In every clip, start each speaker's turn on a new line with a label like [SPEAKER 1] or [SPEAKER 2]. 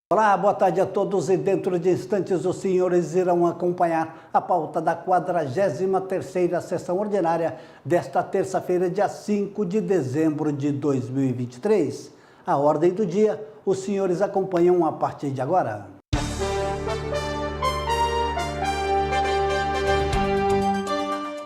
[SPEAKER 1] Olá, boa tarde a todos e dentro de instantes os senhores irão acompanhar a pauta da 43ª sessão ordinária desta terça-feira, dia 5 de dezembro de 2023. A ordem do dia, os senhores acompanham a partir de agora.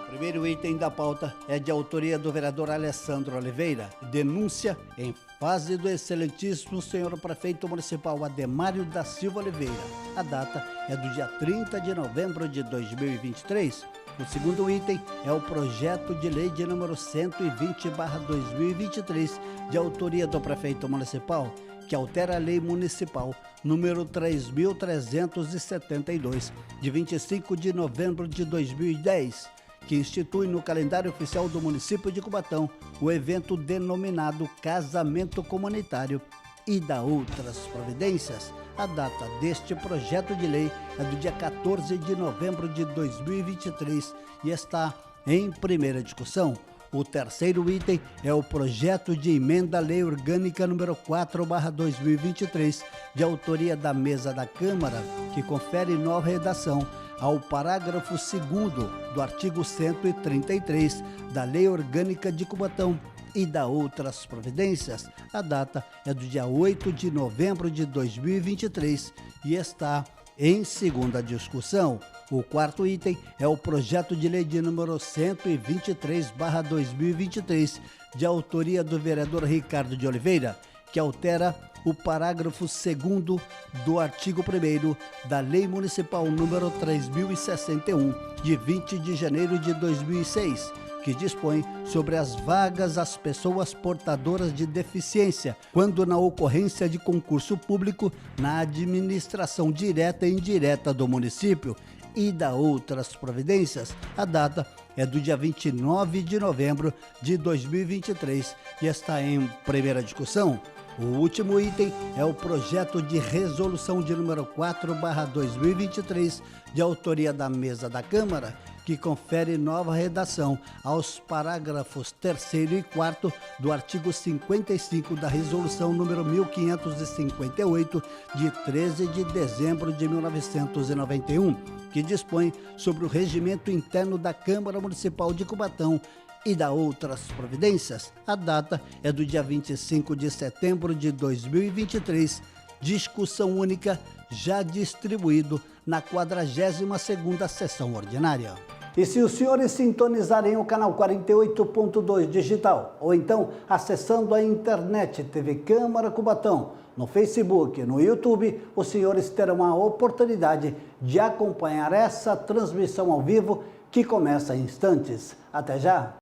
[SPEAKER 1] O primeiro item da pauta é de autoria do vereador Alessandro Oliveira, denúncia em fase do excelentíssimo senhor prefeito municipal Ademário da Silva Oliveira. A data é do dia 30 de novembro de 2023. O segundo item é o projeto de lei de número 120/2023, de autoria do prefeito municipal, que altera a lei municipal número 3.372, de 25 de novembro de 2010, que institui no calendário oficial do município de Cubatão o evento denominado Casamento Comunitário e da outras providências. A data deste projeto de lei é do dia 14 de novembro de 2023 e está em primeira discussão. O terceiro item é o projeto de emenda à Lei Orgânica número 4/2023, de autoria da mesa da Câmara, que confere nova redação ao parágrafo 2º do artigo 133 da Lei Orgânica de Cubatão e da outras providências. A data é do dia 8 de novembro de 2023 e está em segunda discussão. O quarto item é o projeto de lei de número 123/2023, de autoria do vereador Ricardo de Oliveira, que altera o parágrafo 2º do artigo 1º da Lei Municipal número 3061, de 20 de janeiro de 2006, que dispõe sobre as vagas às pessoas portadoras de deficiência, quando na ocorrência de concurso público na administração direta e indireta do município e da outras providências. A data é do dia 29 de novembro de 2023 e está em primeira discussão. O último item é o projeto de resolução de número 4/2023, de autoria da mesa da Câmara, que confere nova redação aos parágrafos 3º e 4º do artigo 55 da resolução número 1558, de 13 de dezembro de 1991, que dispõe sobre o regimento interno da Câmara Municipal de Cubatão e da outras providências. A data é do dia 25 de setembro de 2023, discussão única, já distribuído na 42ª sessão ordinária. E se os senhores sintonizarem o canal 48.2 digital, ou então acessando a internet TV Câmara Cubatão, no Facebook, no YouTube, os senhores terão a oportunidade de acompanhar essa transmissão ao vivo que começa em instantes. Até já!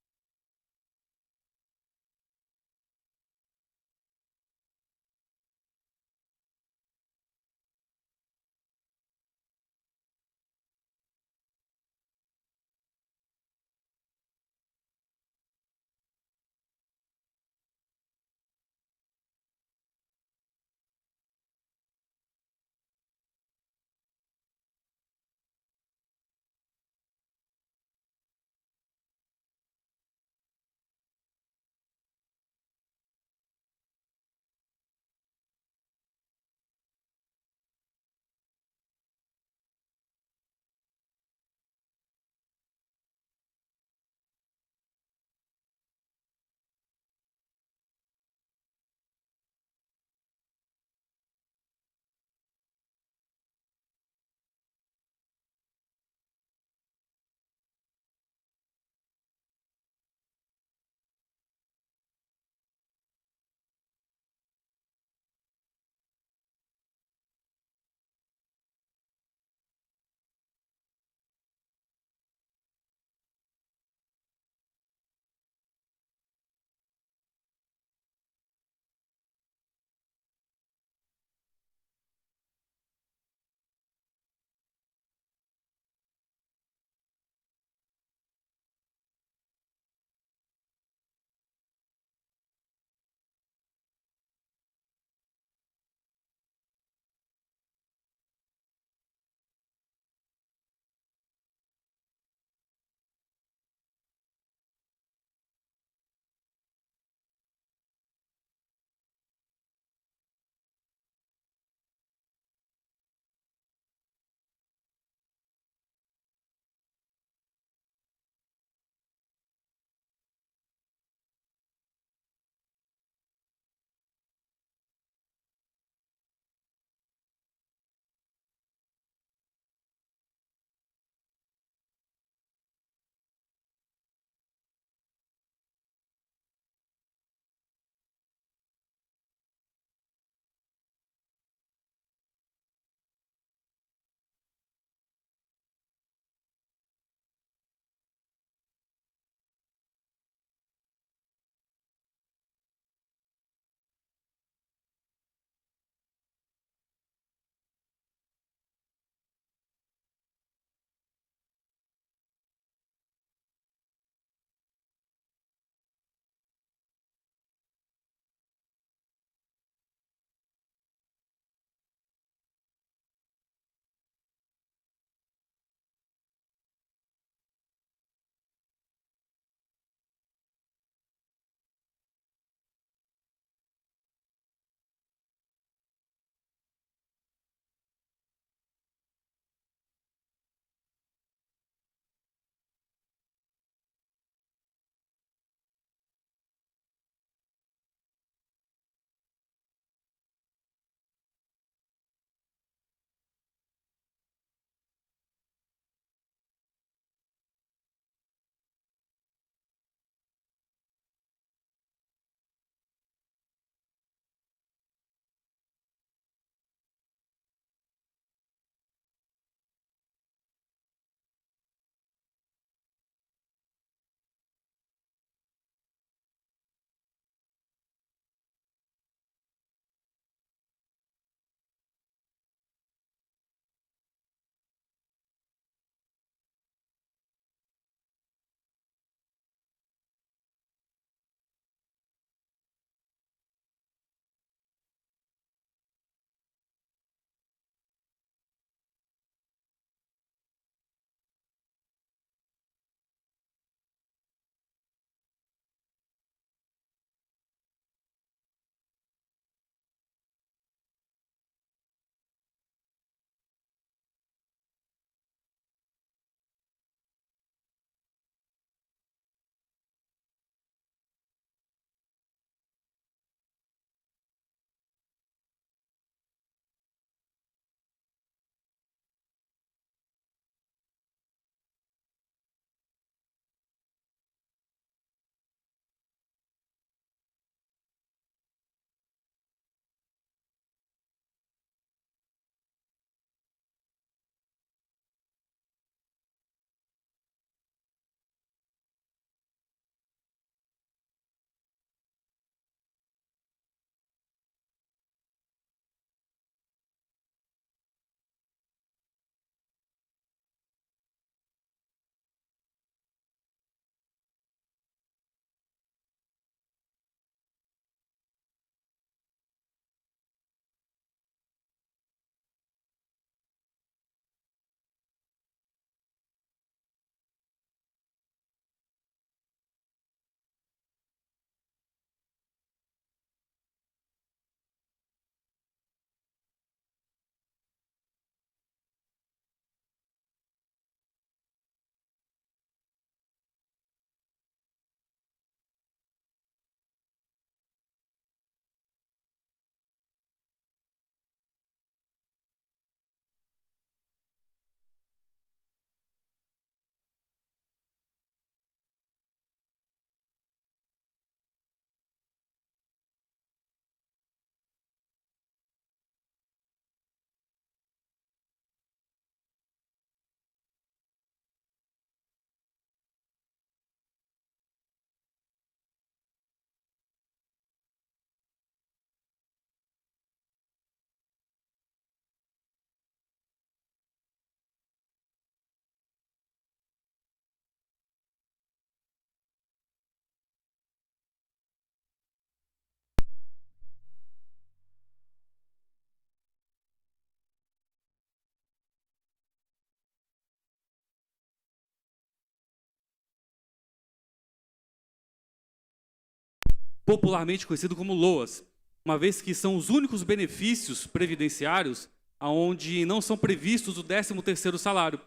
[SPEAKER 2] popularmente conhecido como LOAS, uma vez que são os únicos benefícios previdenciários onde não são previstos o 13º salário.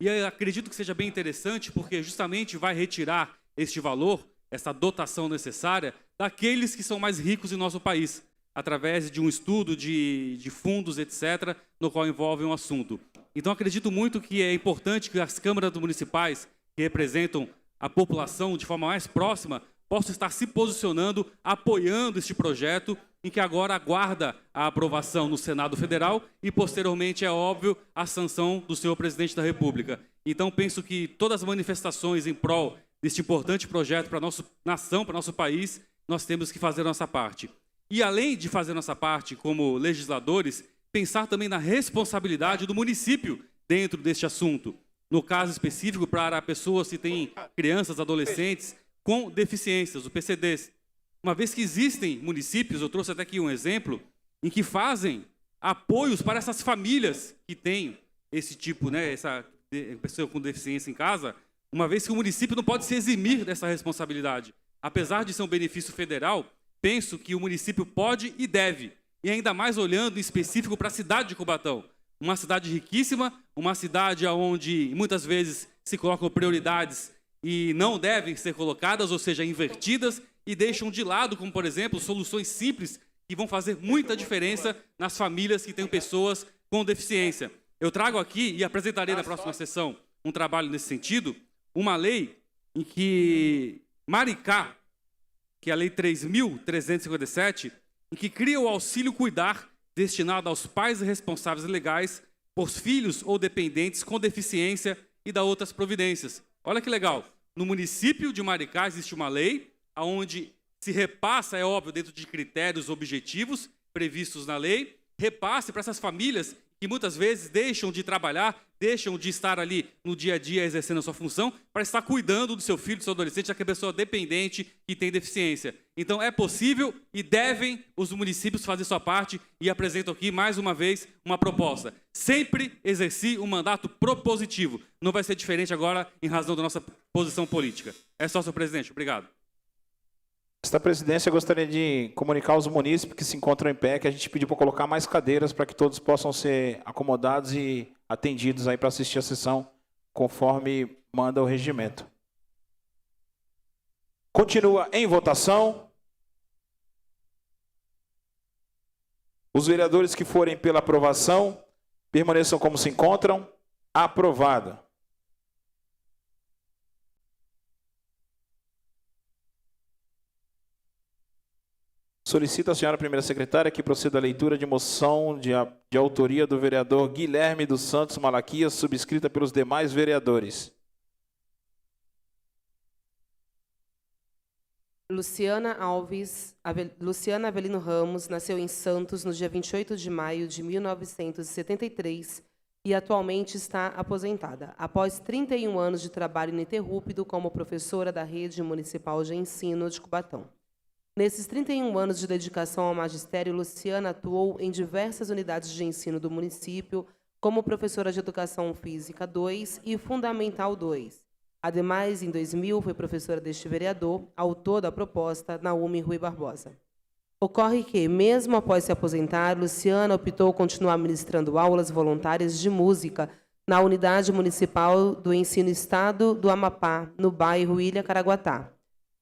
[SPEAKER 2] E eu acredito que seja bem interessante, porque justamente vai retirar este valor, essa dotação necessária, daqueles que são mais ricos em nosso país, através de um estudo de fundos, etc., no qual envolve um assunto. Então, acredito muito que é importante que as câmaras municipais, que representam a população de forma mais próxima, possam estar se posicionando, apoiando este projeto, em que agora aguarda a aprovação no Senado Federal e, posteriormente, é óbvio, a sanção do senhor presidente da República. Então, penso que todas as manifestações em prol deste importante projeto para a nossa nação, para o nosso país, nós temos que fazer a nossa parte. E, além de fazer a nossa parte como legisladores, pensar também na responsabilidade do município dentro deste assunto. No caso específico, para pessoas que têm crianças, adolescentes com deficiências, o PCDs. Uma vez que existem municípios, eu trouxe até aqui um exemplo, em que fazem apoios para essas famílias que têm esse tipo, essa pessoa com deficiência em casa, uma vez que o município não pode se eximir dessa responsabilidade. Apesar de ser um benefício federal, penso que o município pode e deve, e ainda mais olhando em específico para a cidade de Cubatão. Uma cidade riquíssima, uma cidade onde muitas vezes se colocam prioridades e não devem ser colocadas, ou seja, invertidas, e deixam de lado, como, por exemplo, soluções simples que vão fazer muita diferença nas famílias que têm pessoas com deficiência. Eu trago aqui e apresentarei na próxima sessão um trabalho nesse sentido, uma lei em que Maricá, que é a Lei 3.357, em que cria o auxílio cuidar destinado aos pais responsáveis legais por filhos ou dependentes com deficiência e da outras providências. Olha que legal. No município de Maricá existe uma lei onde se repassa, é óbvio, dentro de critérios objetivos previstos na lei, repasse para essas famílias que muitas vezes deixam de trabalhar, deixam de estar ali no dia a dia exercendo a sua função, para estar cuidando do seu filho, do seu adolescente, já que é pessoa dependente e tem deficiência. Então é possível e devem os municípios fazer sua parte, e apresento aqui mais uma vez uma proposta. Sempre exerci um mandato propositivo. Não vai ser diferente agora em razão da nossa posição política. É só, senhor presidente. Obrigado.
[SPEAKER 3] Esta presidência gostaria de comunicar aos munícipes que se encontram em pé que a gente pediu para colocar mais cadeiras para que todos possam ser acomodados e atendidos aí para assistir a sessão conforme manda o regimento. Continua em votação. Os vereadores que forem pela aprovação permaneçam como se encontram. Aprovado. Solicito a senhora primeira secretária que proceda à leitura de moção de autoria do vereador Guilherme dos Santos Malaquias, subscrita pelos demais vereadores.
[SPEAKER 4] Luciana Avelino Ramos nasceu em Santos no dia 28 de maio de 1973 e atualmente está aposentada, após 31 anos de trabalho ininterrupto como professora da Rede Municipal de Ensino de Cubatão. Nesses 31 anos de dedicação ao magistério, Luciana atuou em diversas unidades de ensino do município, como professora de Educação Física 2 e Fundamental 2. Ademais, em 2000, foi professora deste vereador, autor da proposta, Naume Rui Barbosa. Ocorre que, mesmo após se aposentar, Luciana optou continuar ministrando aulas voluntárias de música na Unidade Municipal do Ensino Estado do Amapá, no bairro Ilha Caraguatá.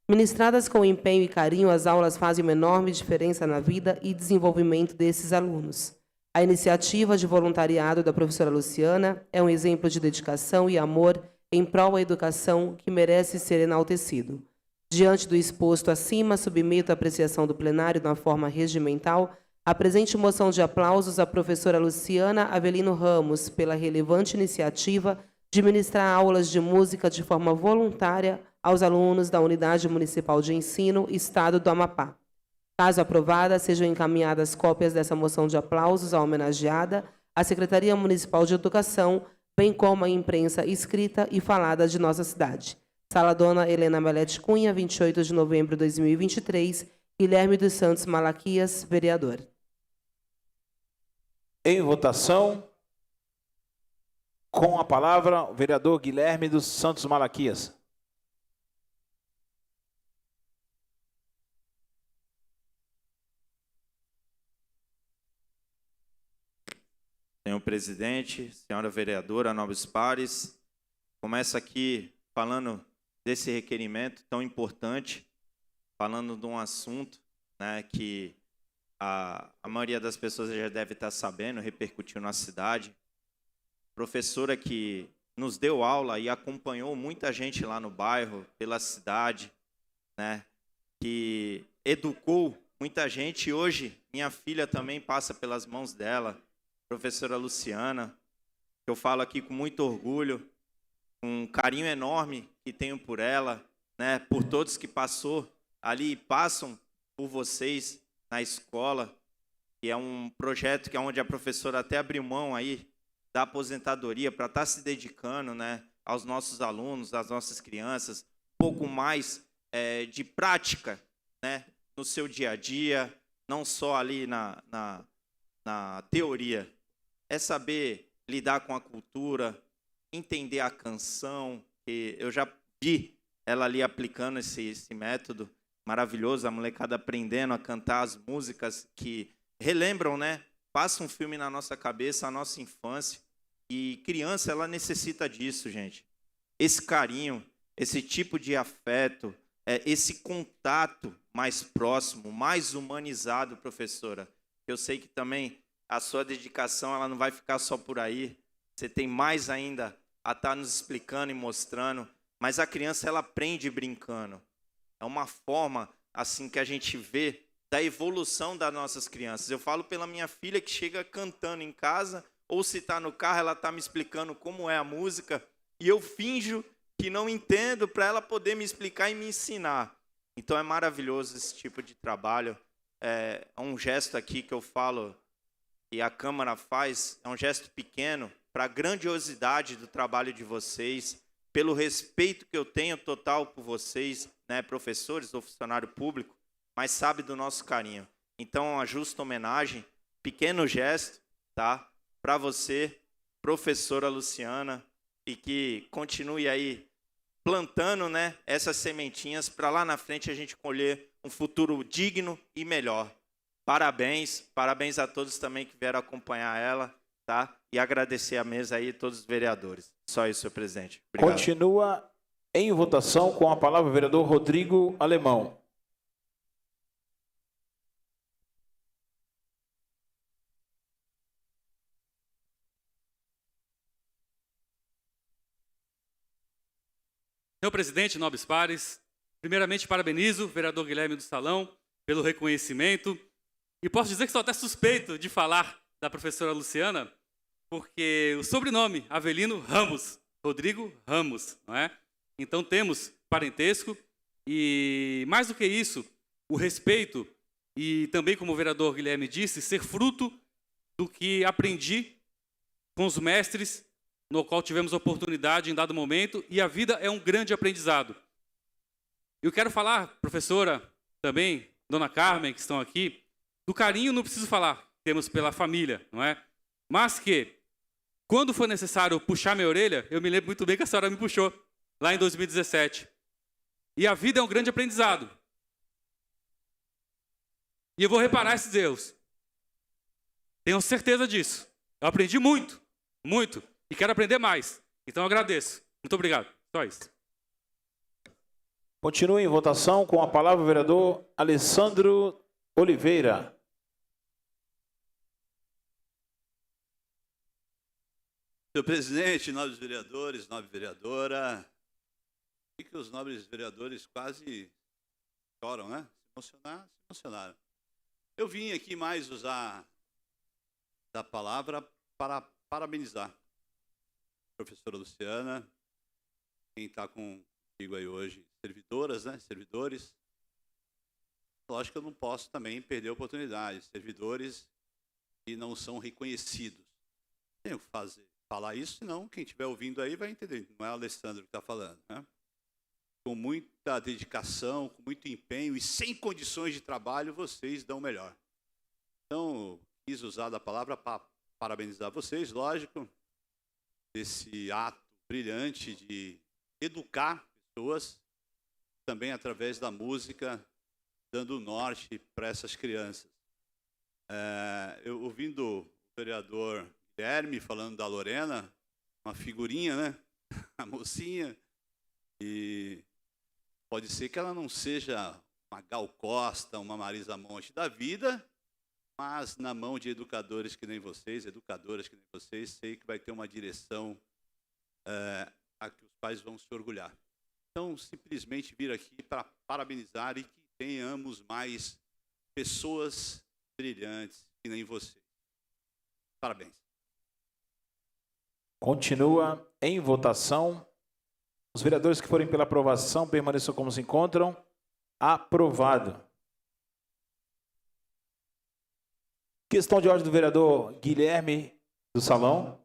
[SPEAKER 4] Ministradas com empenho e carinho, as aulas fazem uma enorme diferença na vida e desenvolvimento desses alunos. A iniciativa de voluntariado da professora Luciana é um exemplo de dedicação e amor em prol da educação que merece ser enaltecido. Diante do exposto acima, submeto a apreciação do plenário na forma regimental a presente moção de aplausos à professora Luciana Avelino Ramos pela relevante iniciativa de ministrar aulas de música de forma voluntária aos alunos da Unidade Municipal de Ensino, Estado do Amapá. Caso aprovada, sejam encaminhadas cópias dessa moção de aplausos à homenageada, à Secretaria Municipal de Educação, bem como à imprensa escrita e falada de nossa cidade. Sala Dona Helena Melete Cunha, 28 de novembro de 2023, Guilherme dos Santos Malaquias, vereador.
[SPEAKER 3] Em votação, com a palavra, o vereador Guilherme dos Santos Malaquias.
[SPEAKER 5] senhor presidente, senhora vereadora, nobres pares. Começo aqui falando desse requerimento tão importante, falando de um assunto, né, que a maioria das pessoas já deve estar sabendo, repercutiu na cidade. Professora que nos deu aula e acompanhou muita gente lá no bairro, pela cidade, né, que educou muita gente. E hoje minha filha também passa pelas mãos dela, professora Luciana, que eu falo aqui com muito orgulho, com um carinho enorme que tenho por ela, né, por todos que passou ali e passam por vocês na escola, que é um projeto que é onde a professora até abriu mão aí da aposentadoria para estar se dedicando, né, aos nossos alunos, às nossas crianças, um pouco mais de prática, né, no seu dia a dia, não só ali na teoria. É saber lidar com a cultura, entender a canção, que eu já vi ela ali aplicando esse método maravilhoso, a molecada aprendendo a cantar as músicas que relembram, né? Passa um filme na nossa cabeça, a nossa infância. E criança, ela necessita disso, gente. Esse carinho, esse tipo de afeto, esse contato mais próximo, mais humanizado, professora. Eu sei que também a sua dedicação, ela não vai ficar só por aí. Você tem mais ainda a estar nos explicando e mostrando. Mas a criança, ela aprende brincando. É uma forma, assim, que a gente vê da evolução das nossas crianças. Eu falo pela minha filha que chega cantando em casa, ou se está no carro, ela está me explicando como é a música, e eu finjo que não entendo para ela poder me explicar e me ensinar. Então é maravilhoso esse tipo de trabalho. É um gesto aqui que eu falo que a Câmara faz, é um gesto pequeno para a grandiosidade do trabalho de vocês, pelo respeito que eu tenho total por vocês, né, professores ou funcionário público, mas sabe do nosso carinho. Então, uma justa homenagem, pequeno gesto, tá, para você, professora Luciana, e que continue aí plantando, né, essas sementinhas para lá na frente a gente colher um futuro digno e melhor. Parabéns, parabéns a todos também que vieram acompanhar ela, tá? E agradecer a mesa aí, todos os vereadores. Só isso, senhor presidente. Obrigado.
[SPEAKER 3] Continua em votação com a palavra o vereador Rodrigo Alemão.
[SPEAKER 2] Senhor presidente, nobres pares, primeiramente parabenizo o vereador Guilherme do Salão pelo reconhecimento. E posso dizer que sou até suspeito de falar da professora Luciana, porque o sobrenome Avelino Ramos, Rodrigo Ramos, não é? Então temos parentesco e, mais do que isso, o respeito e também, como o vereador Guilherme disse, ser fruto do que aprendi com os mestres, no qual tivemos oportunidade em dado momento, e a vida é um grande aprendizado. Eu quero falar, professora, também, dona Carmen, que estão aqui, do carinho, não preciso falar, temos pela família, não é? Mas que, quando for necessário puxar minha orelha, eu me lembro muito bem que a senhora me puxou, lá em 2017. E a vida é um grande aprendizado. E eu vou reparar esses erros. Tenho certeza disso. Eu aprendi muito, muito. E quero aprender mais. Então eu agradeço. Muito obrigado. Só isso.
[SPEAKER 3] Continua em votação com a palavra o vereador Alessandro Oliveira.
[SPEAKER 6] Senhor presidente, nobres vereadores, nobre vereadora, e que os nobres vereadores quase choram, né? Se emocionaram. Eu vim aqui mais usar da palavra para parabenizar a professora Luciana, quem está comigo aí hoje, servidoras, né? Servidores. Lógico que eu não posso também perder a oportunidade, servidores que não são reconhecidos. Tenho que falar isso, senão quem estiver ouvindo aí vai entender. Não é o Alessandro que está falando, né? Com muita dedicação, com muito empenho e sem condições de trabalho, vocês dão o melhor. Então, quis usar da palavra para parabenizar vocês, lógico, desse ato brilhante de educar pessoas, também através da música, dando norte para essas crianças. Eu ouvindo o vereador Guilherme, falando da Lorena, uma figurinha, né? A mocinha. E pode ser que ela não seja uma Gal Costa, uma Marisa Monte da vida, mas na mão de educadores que nem vocês, educadoras que nem vocês, sei que vai ter uma direção a que os pais vão se orgulhar. Então, simplesmente vir aqui para parabenizar e que tenhamos mais pessoas brilhantes que nem vocês. Parabéns.
[SPEAKER 3] Continua em votação. Os vereadores que forem pela aprovação permaneçam como se encontram. Aprovado. Questão de ordem do vereador Guilherme do Salão.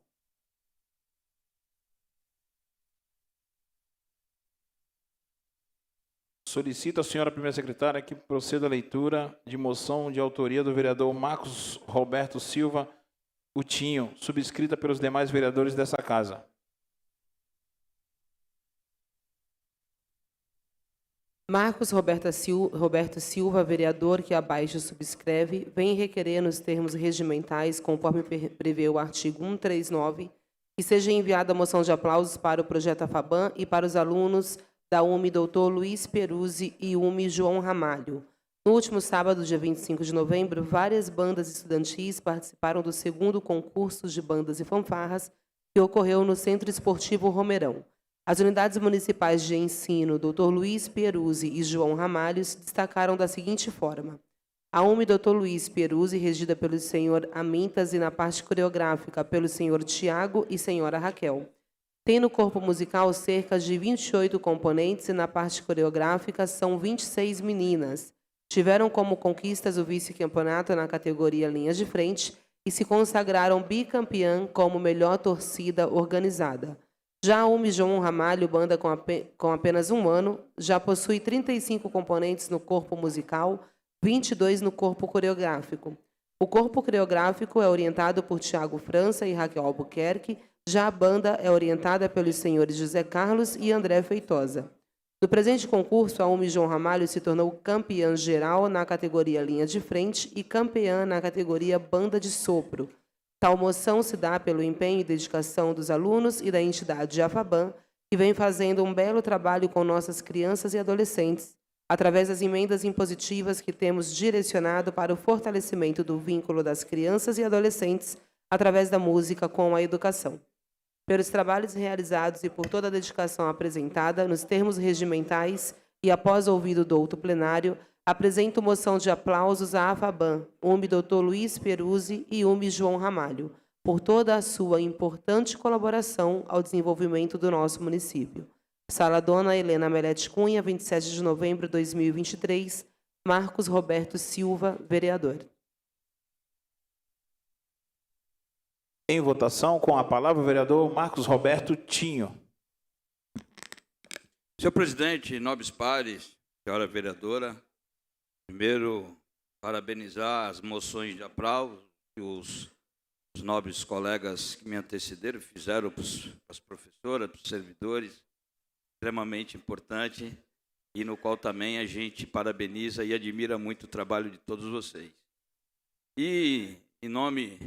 [SPEAKER 3] Solicito à senhora primeira secretária que proceda a leitura de moção de autoria do vereador Marcos Roberto Silva Utinho, subscrita pelos demais vereadores dessa casa.
[SPEAKER 4] Marcos Roberto Silva, vereador que abaixo subscreve, vem requerer nos termos regimentais, conforme prevê o artigo 139, que seja enviada a moção de aplausos para o projeto AFABAN e para os alunos da UME Dr. Luiz Peruzzi e UME João Ramalho. No último sábado, dia 25 de novembro, várias bandas estudantis participaram do segundo concurso de bandas e fanfarras que ocorreu no Centro Esportivo Romeirão. As unidades municipais de ensino Dr. Luiz Peruzzi e João Ramalho se destacaram da seguinte forma. A UME Dr. Luiz Peruzzi, regida pelo senhor Amintas e na parte coreográfica pelo senhor Tiago e senhora Raquel. Tem no corpo musical cerca de 28 componentes e na parte coreográfica são 26 meninas. Tiveram como conquistas o vice-campeonato na categoria linhas de frente e se consagraram bicampeã como melhor torcida organizada. Já a UME João Ramalho, banda com apenas um ano, já possui 35 componentes no corpo musical, 22 no corpo coreográfico. O corpo coreográfico é orientado por Tiago França e Raquel Albuquerque, já a banda é orientada pelos senhores José Carlos e André Feitosa. No presente concurso, a UME João Ramalho se tornou campeã geral na categoria linha de frente e campeã na categoria banda de sopro. Tal moção se dá pelo empenho e dedicação dos alunos e da entidade AFABAN, que vem fazendo um belo trabalho com nossas crianças e adolescentes, através das emendas impositivas que temos direcionado para o fortalecimento do vínculo das crianças e adolescentes através da música com a educação. Pelos trabalhos realizados e por toda a dedicação apresentada nos termos regimentais e após ouvido o douto plenário, apresento moção de aplausos à AFABAN, UME Dr. Luiz Peruzzi e UME João Ramalho, por toda a sua importante colaboração ao desenvolvimento do nosso município. Sala Dona Helena Melete Cunha, 27 de novembro de 2023, Marcos Roberto Silva, vereador.
[SPEAKER 3] Em votação, com a palavra o vereador Marcos Roberto Tinho.
[SPEAKER 7] Senhor presidente, nobres pares, senhora vereadora, primeiro, parabenizar as moções de aplauso que os nobres colegas que me antecederam fizeram para as professoras, para os servidores, extremamente importante, e no qual também a gente parabeniza e admira muito o trabalho de todos vocês. E, em nome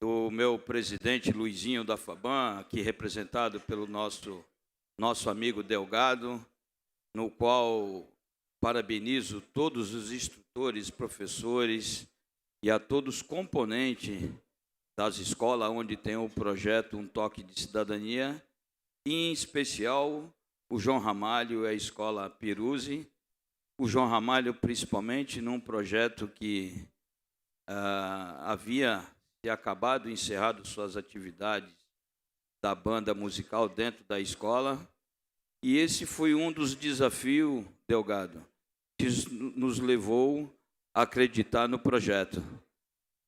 [SPEAKER 7] do meu presidente Luizinho da FABAN, aqui representado pelo nosso amigo Delgado, no qual parabenizo todos os instrutores, professores e a todos os componentes das escolas onde tem o projeto Um Toque de Cidadania, e em especial o João Ramalho e a Escola Peruzzi. O João Ramalho, principalmente, num projeto que havia acabado, encerrado suas atividades da banda musical dentro da escola. E esse foi um dos desafios, Delgado, que nos levou a acreditar no projeto.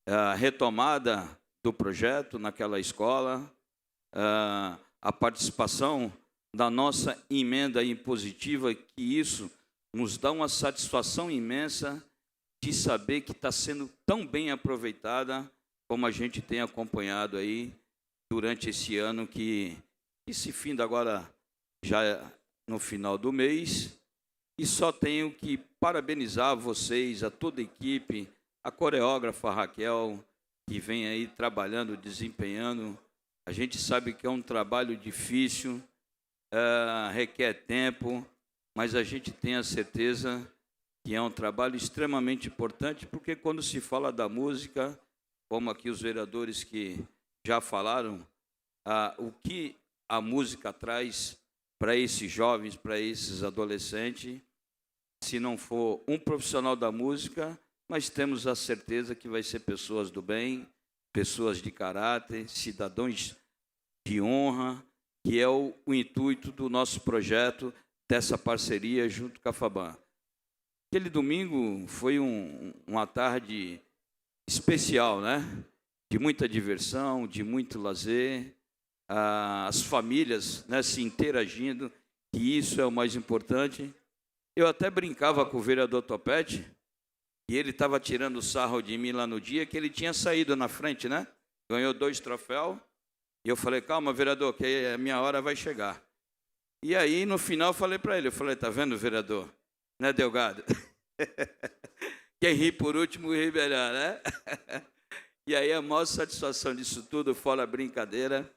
[SPEAKER 7] A retomada do projeto naquela escola, a participação da nossa emenda impositiva, que isso nos dá uma satisfação imensa de saber que está sendo tão bem aproveitada como a gente tem acompanhado aí durante esse ano, que se finda agora já no final do mês. E só tenho que parabenizar vocês, a toda a equipe, a coreógrafa Raquel, que vem aí trabalhando, desempenhando. A gente sabe que é um trabalho difícil, requer tempo, mas a gente tem a certeza que é um trabalho extremamente importante, porque quando se fala da música, como aqui os vereadores que já falaram, o que a música traz para esses jovens, para esses adolescentes, se não for um profissional da música, mas temos a certeza que vai ser pessoas do bem, pessoas de caráter, cidadãos de honra, que é o intuito do nosso projeto, dessa parceria junto com a FABAN. Aquele domingo foi uma tarde especial, né? De muita diversão, de muito lazer, as famílias, né, se interagindo, que isso é o mais importante. Eu até brincava com o vereador Topete, e ele estava tirando sarro de mim lá no dia, que ele tinha saído na frente, né? Ganhou 2 troféus, e eu falei, calma, vereador, que a minha hora vai chegar. E aí, no final, eu falei para ele, tá vendo, vereador? Né, Delgado? Quem ri por último, ri melhor, né? E aí, a maior satisfação disso tudo, fora a brincadeira,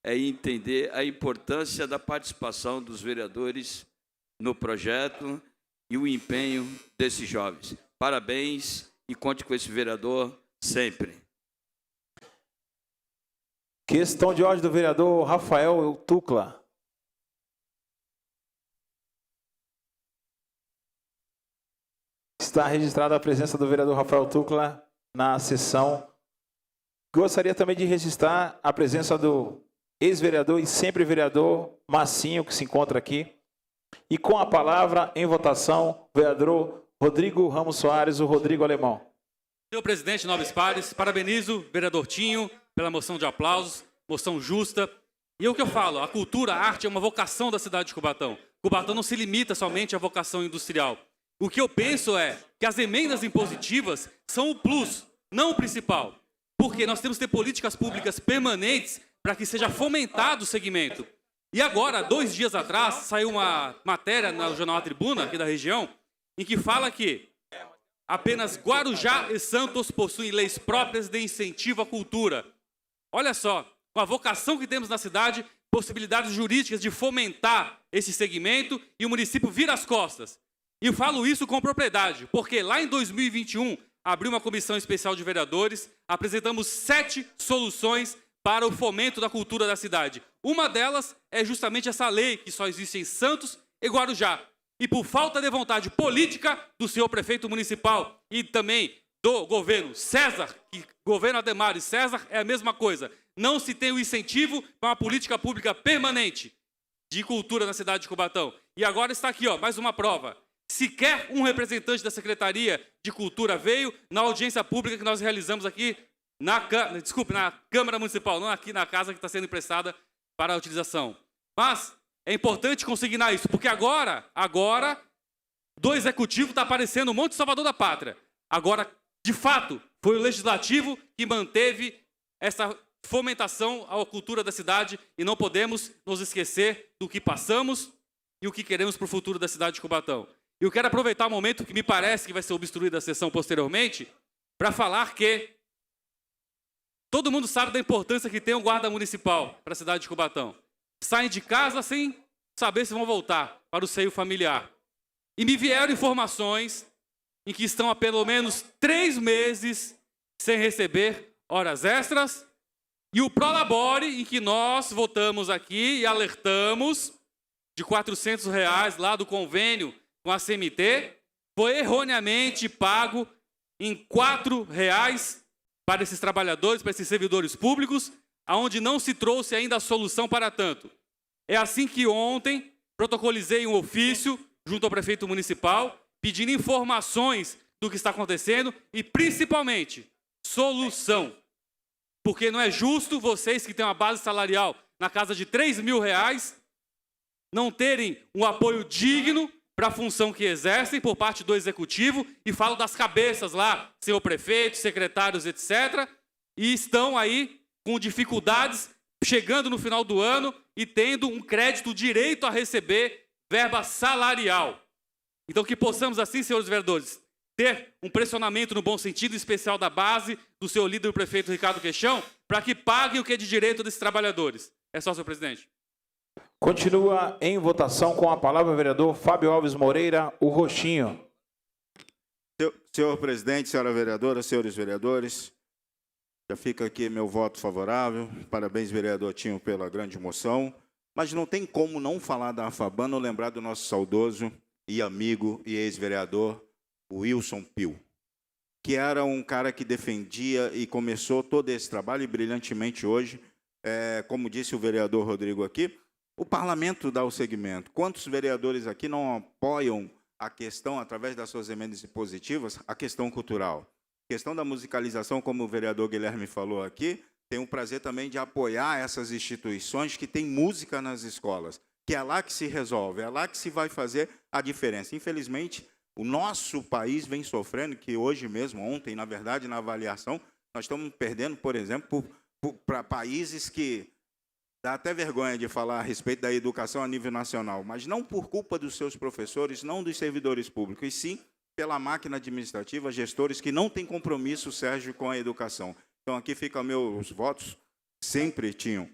[SPEAKER 7] é entender a importância da participação dos vereadores no projeto e o empenho desses jovens. Parabéns e conte com esse vereador sempre.
[SPEAKER 3] Questão de ordem do vereador Rafael Tucla. Está registrada a presença do vereador Rafael Tucla na sessão. Gostaria também de registrar a presença do ex-vereador e sempre vereador Massinho, que se encontra aqui. E com a palavra em votação, o vereador Rodrigo Ramos Soares, o Rodrigo Alemão.
[SPEAKER 2] Senhor presidente, nobres pares, parabenizo o vereador Tinho pela moção de aplausos, moção justa. E é o que eu falo, a cultura, a arte é uma vocação da cidade de Cubatão. Cubatão não se limita somente à vocação industrial. O que eu penso é que as emendas impositivas são o plus, não o principal. Porque nós temos que ter políticas públicas permanentes para que seja fomentado o segmento. E agora, 2 dias atrás, saiu uma matéria no jornal A Tribuna, aqui da região, em que fala que apenas Guarujá e Santos possuem leis próprias de incentivo à cultura. Olha só, com a vocação que temos na cidade, possibilidades jurídicas de fomentar esse segmento e o município vira as costas. E eu falo isso com propriedade, porque lá em 2021, abriu uma comissão especial de vereadores, apresentamos 7 soluções para o fomento da cultura da cidade. Uma delas é justamente essa lei que só existe em Santos e Guarujá. E por falta de vontade política do senhor prefeito municipal e também do governo César, que governo Ademar e César é a mesma coisa, não se tem o incentivo para uma política pública permanente de cultura na cidade de Cubatão. E agora está aqui, ó, mais uma prova. Sequer um representante da Secretaria de Cultura veio na audiência pública que nós realizamos aqui na Câmara Municipal, não aqui na casa que está sendo emprestada para a utilização. Mas é importante consignar isso, porque agora do Executivo está aparecendo um monte de salvador da pátria. Agora, de fato, foi o Legislativo que manteve essa fomentação à cultura da cidade e não podemos nos esquecer do que passamos e o que queremos para o futuro da cidade de Cubatão. Eu quero aproveitar o momento que me parece que vai ser obstruída a sessão posteriormente para falar que todo mundo sabe da importância que tem o guarda municipal para a cidade de Cubatão. Saem de casa sem saber se vão voltar para o seio familiar. E me vieram informações em que estão há pelo menos 3 meses sem receber horas extras e o Prolabore, em que nós votamos aqui e alertamos de R$400 lá do convênio com a CMT, foi erroneamente pago em R$4 para esses trabalhadores, para esses servidores públicos, aonde não se trouxe ainda a solução para tanto. É assim que ontem protocolizei um ofício junto ao prefeito municipal, pedindo informações do que está acontecendo e, principalmente, solução. Porque não é justo vocês que têm uma base salarial na casa de R$3.000 não terem um apoio digno para a função que exercem por parte do Executivo, e falo das cabeças lá, senhor prefeito, secretários, etc., e estão aí com dificuldades, chegando no final do ano e tendo um crédito direito a receber verba salarial. Então, que possamos assim, senhores vereadores, ter um pressionamento no bom sentido, em especial da base, do seu líder, o prefeito Ricardo Queixão, para que pague o que é de direito desses trabalhadores. É só, senhor presidente.
[SPEAKER 3] Continua em votação com a palavra o vereador Fábio Alves Moreira, o Roxinho.
[SPEAKER 8] Senhor presidente, senhora vereadora, senhores vereadores, já fica aqui meu voto favorável. Parabéns, vereador Tinho, pela grande moção. Mas não tem como não falar da AFABAN, não lembrar do nosso saudoso e amigo e ex-vereador, Wilson Pio, que era um cara que defendia e começou todo esse trabalho, e brilhantemente hoje, como disse o vereador Rodrigo aqui, o parlamento dá o segmento. Quantos vereadores aqui não apoiam a questão, através das suas emendas positivas, a questão cultural? A questão da musicalização, como o vereador Guilherme falou aqui, tenho o prazer também de apoiar essas instituições que têm música nas escolas, que é lá que se resolve, é lá que se vai fazer a diferença. Infelizmente, o nosso país vem sofrendo, que hoje mesmo, ontem, na verdade, na avaliação, nós estamos perdendo, por exemplo, para países que dá até vergonha de falar a respeito da educação a nível nacional, mas não por culpa dos seus professores, não dos servidores públicos, e sim pela máquina administrativa, gestores que não têm compromisso, Sérgio, com a educação. Então, aqui ficam meus votos, sempre tinham,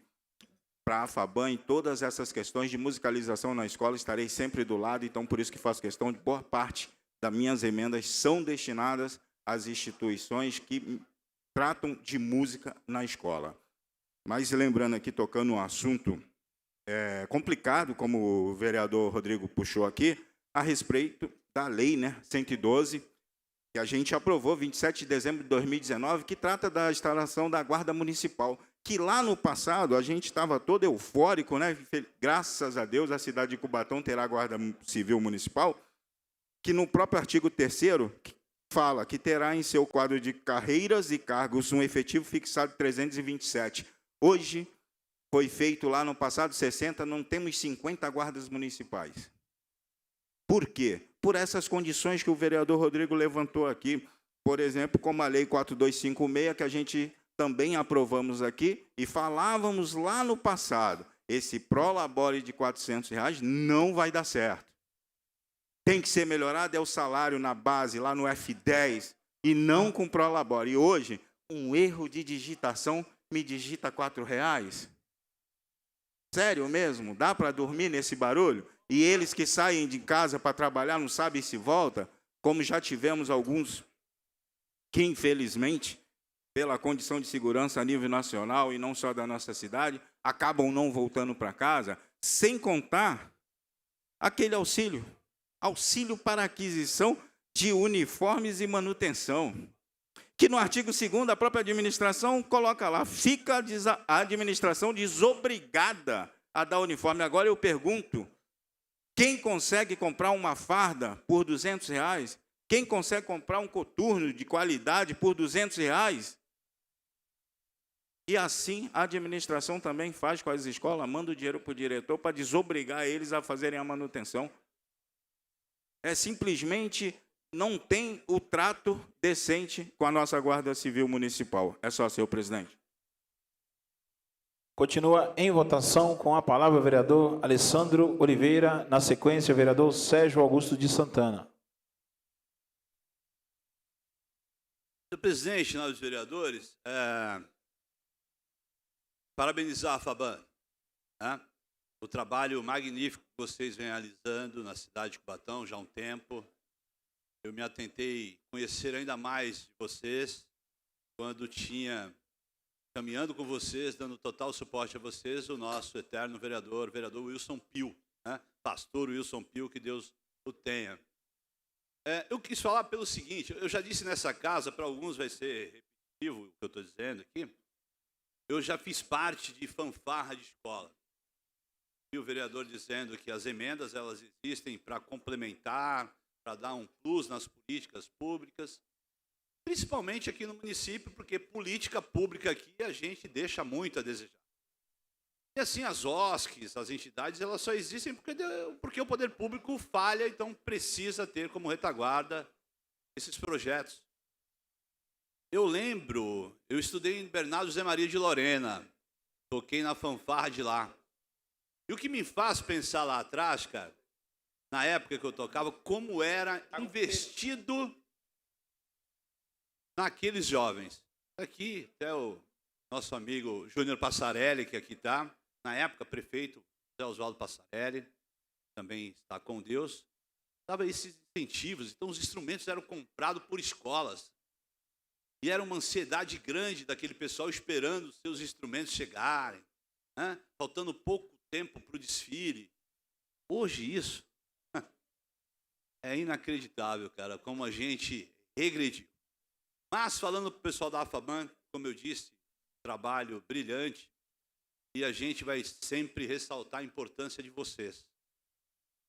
[SPEAKER 8] para a AFABAN, em todas essas questões de musicalização na escola, estarei sempre do lado, então, por isso que faço questão de boa parte das minhas emendas são destinadas às instituições que tratam de música na escola. Mas, lembrando aqui, tocando um assunto complicado, como o vereador Rodrigo puxou aqui, a respeito da lei 112, que a gente aprovou 27 de dezembro de 2019, que trata da instalação da Guarda Municipal, que lá no passado a gente estava todo eufórico, graças a Deus a cidade de Cubatão terá a Guarda Civil Municipal, que no próprio artigo 3º fala que terá em seu quadro de carreiras e cargos um efetivo fixado de 327. Hoje, foi feito lá no passado 60, não temos 50 guardas municipais. Por quê? Por essas condições que o vereador Rodrigo levantou aqui, por exemplo, como a Lei 4256, que a gente também aprovamos aqui, e falávamos lá no passado, esse prolabore de R$400 não vai dar certo. Tem que ser melhorado é o salário na base, lá no F10, e não com prolabore. E hoje, um erro de digitação me digita R$4. Sério mesmo? Dá para dormir nesse barulho? E eles que saem de casa para trabalhar não sabem se volta, como já tivemos alguns que, infelizmente, pela condição de segurança a nível nacional e não só da nossa cidade, acabam não voltando para casa, sem contar aquele auxílio para aquisição de uniformes e manutenção, que no artigo 2º a própria administração coloca lá, fica a administração desobrigada a dar uniforme. Agora eu pergunto, quem consegue comprar uma farda por R$200? Quem consegue comprar um coturno de qualidade por R$200? E assim a administração também faz com as escolas, manda o dinheiro para o diretor para desobrigar eles a fazerem a manutenção. Simplesmente não tem o trato decente com a nossa Guarda Civil Municipal. É só, senhor presidente.
[SPEAKER 3] Continua em votação com a palavra o vereador Alessandro Oliveira, na sequência o vereador Sérgio Augusto de Santana.
[SPEAKER 6] Senhor presidente, nobres vereadores, parabenizar a FABAN, o trabalho magnífico que vocês vêm realizando na cidade de Cubatão já há um tempo. Eu me atentei a conhecer ainda mais de vocês quando tinha, caminhando com vocês, dando total suporte a vocês, o nosso eterno vereador Wilson Pio, pastor Wilson Pio, que Deus o tenha. Eu quis falar pelo seguinte, eu já disse nessa casa, para alguns vai ser repetitivo o que eu estou dizendo aqui, eu já fiz parte de fanfarra de escola. E o vereador dizendo que as emendas elas existem para complementar, para dar um plus nas políticas públicas, principalmente aqui no município, porque política pública aqui a gente deixa muito a desejar. E assim, as OSCs, as entidades, elas só existem porque o poder público falha, então precisa ter como retaguarda esses projetos. Eu lembro, eu estudei em Bernardo José Maria de Lorena, toquei na fanfarra de lá. E o que me faz pensar lá atrás, cara, na época que eu tocava, como era investido naqueles jovens. Aqui, até o nosso amigo Júnior Passarelli, que aqui está, na época prefeito José Oswaldo Passarelli, também está com Deus, dava esses incentivos. Então, os instrumentos eram comprados por escolas. E era uma ansiedade grande daquele pessoal esperando os seus instrumentos chegarem, né? Faltando pouco tempo para o desfile. Hoje, isso é inacreditável, cara, como a gente regrediu. Mas, falando para o pessoal da AFABAN, como eu disse, trabalho brilhante, e a gente vai sempre ressaltar a importância de vocês.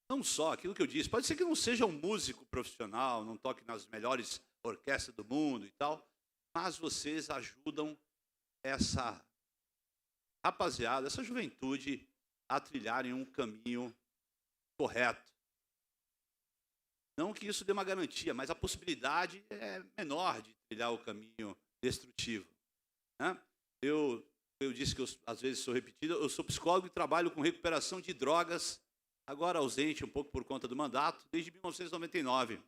[SPEAKER 6] Não só aquilo que eu disse, pode ser que não seja um músico profissional, não toque nas melhores orquestras do mundo e tal, mas vocês ajudam essa rapaziada, essa juventude a trilharem um caminho correto. Não que isso dê uma garantia, mas a possibilidade é menor de trilhar o caminho destrutivo, né? Eu disse que às vezes sou repetido, eu sou psicólogo e trabalho com recuperação de drogas, agora ausente um pouco por conta do mandato, desde 1999.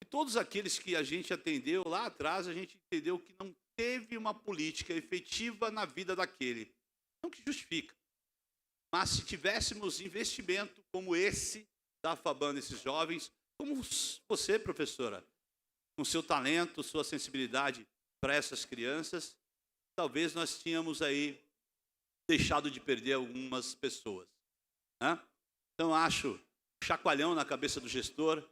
[SPEAKER 6] E todos aqueles que a gente atendeu lá atrás, a gente entendeu que não teve uma política efetiva na vida daquele. Não que justifica. Mas se tivéssemos investimento como esse da AFABAN nesses jovens, como você, professora, com seu talento, sua sensibilidade para essas crianças, talvez nós tínhamos aí deixado de perder algumas pessoas, né? Então, acho um chacoalhão na cabeça do gestor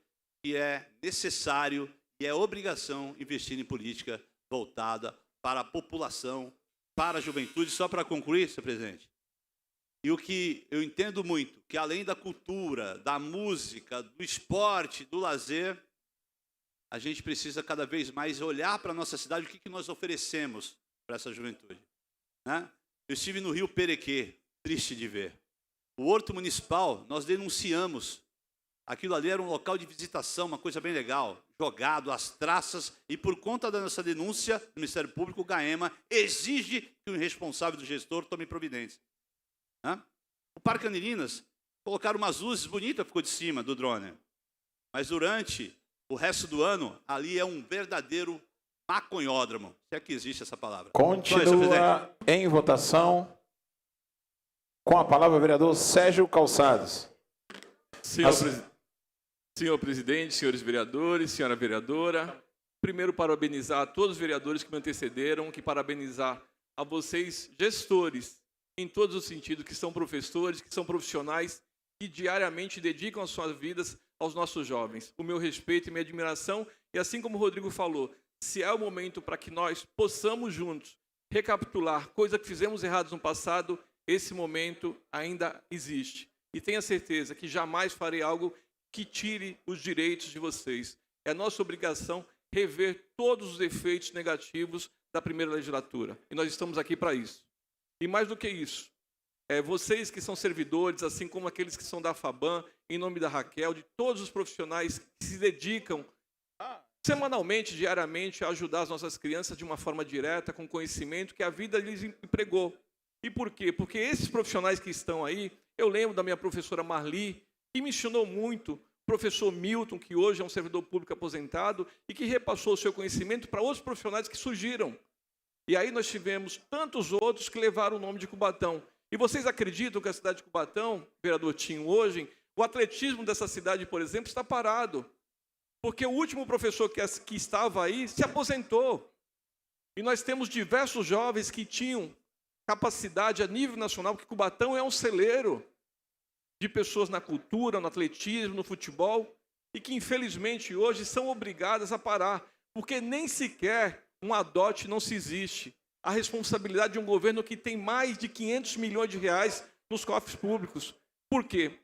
[SPEAKER 6] que é necessário e é obrigação investir em política voltada para a população, para a juventude. Só para concluir, senhor presidente, e o que eu entendo muito, que além da cultura, da música, do esporte, do lazer, a gente precisa cada vez mais olhar para a nossa cidade, o que nós oferecemos para essa juventude, né? Eu estive no Rio Perequê, triste de ver. O Horto Municipal, nós denunciamos. Aquilo ali era um local de visitação, uma coisa bem legal, jogado às traças, e por conta da nossa denúncia do Ministério Público, o GAEMA exige que o responsável do gestor tome providência, né? O Parque Anirinas, colocaram umas luzes bonitas, ficou de cima do drone, mas durante o resto do ano, ali é um verdadeiro maconhódromo, se é que existe essa palavra.
[SPEAKER 3] Continua em votação. Com a palavra o vereador Sérgio Calçados.
[SPEAKER 9] Senhor presidente, senhores vereadores, senhora vereadora, primeiro parabenizar a todos os vereadores que me antecederam, que parabenizar a vocês, gestores, em todos os sentidos, que são professores, que são profissionais, que diariamente dedicam as suas vidas aos nossos jovens. O meu respeito e minha admiração, e assim como o Rodrigo falou, se é o momento para que nós possamos juntos recapitular coisas que fizemos erradas no passado, esse momento ainda existe. E tenha certeza que jamais farei algo que tire os direitos de vocês. É nossa obrigação rever todos os efeitos negativos da primeira legislatura. E nós estamos aqui para isso. E mais do que isso, vocês que são servidores, assim como aqueles que são da AFABAN, em nome da Raquel, de todos os profissionais que se dedicam semanalmente, diariamente, a ajudar as nossas crianças de uma forma direta, com conhecimento que a vida lhes empregou. E por quê? Porque esses profissionais que estão aí, eu lembro da minha professora Marli, que me ensinou muito, o professor Milton, que hoje é um servidor público aposentado, e que repassou o seu conhecimento para outros profissionais que surgiram. E aí nós tivemos tantos outros que levaram o nome de Cubatão. E vocês acreditam que a cidade de Cubatão, vereador Tinho, hoje, o atletismo dessa cidade, por exemplo, está parado. Porque o último professor que estava aí se aposentou. E nós temos diversos jovens que tinham capacidade a nível nacional, porque Cubatão é um celeiro de pessoas na cultura, no atletismo, no futebol, e que, infelizmente, hoje são obrigadas a parar, porque nem sequer um adote não se existe. A responsabilidade de um governo que tem mais de 500 milhões de reais nos cofres públicos. Por quê?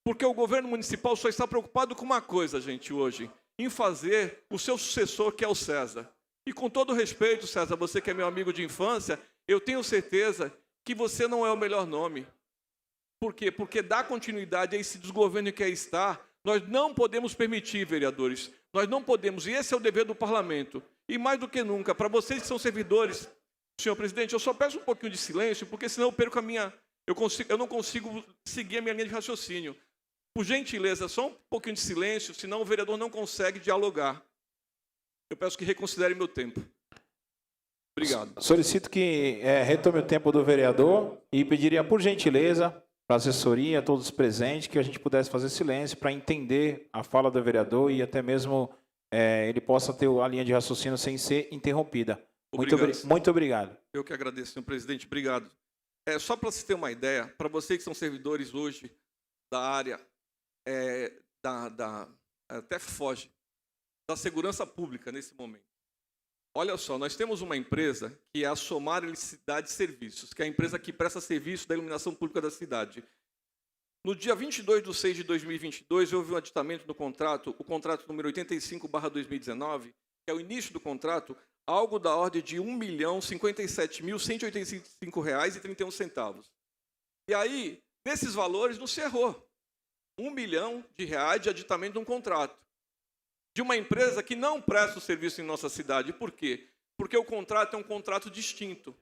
[SPEAKER 9] Porque o governo municipal só está preocupado com uma coisa, gente, hoje, em fazer o seu sucessor, que é o César. E com todo respeito, César, você que é meu amigo de infância, eu tenho certeza que você não é o melhor nome. Por quê? Porque dá continuidade a esse desgoverno que aí está. Nós não podemos permitir, vereadores. Nós não podemos, e esse é o dever do parlamento. E mais do que nunca, para vocês que são servidores, senhor presidente, eu só peço um pouquinho de silêncio, porque senão eu perco eu não consigo seguir a minha linha de raciocínio. Por gentileza, só um pouquinho de silêncio, senão o vereador não consegue dialogar. eu peço que reconsidere meu tempo. Obrigado.
[SPEAKER 3] Solicito que retome o tempo do vereador e pediria, por gentileza, para a assessoria, a todos presentes, que a gente pudesse fazer silêncio para entender a fala do vereador e até mesmo ele possa ter a linha de raciocínio sem ser interrompida. Muito obrigado.
[SPEAKER 9] Eu que agradeço, senhor presidente. Obrigado. Só para você ter uma ideia, para vocês que são servidores hoje da área, até foge, da segurança pública nesse momento. Olha só, nós temos uma empresa que é a Somar Eletricidade Serviços, que é a empresa que presta serviço da iluminação pública da cidade. No dia 22/6 de 2022, houve um aditamento no contrato, o contrato número 85/2019, que é o início do contrato, algo da ordem de R$ 1.057.185,31. E aí, nesses valores, não se errou. R$ 1 milhão de aditamento de um contrato de uma empresa que não presta o serviço em nossa cidade. Por quê? Porque o contrato é um contrato distinto.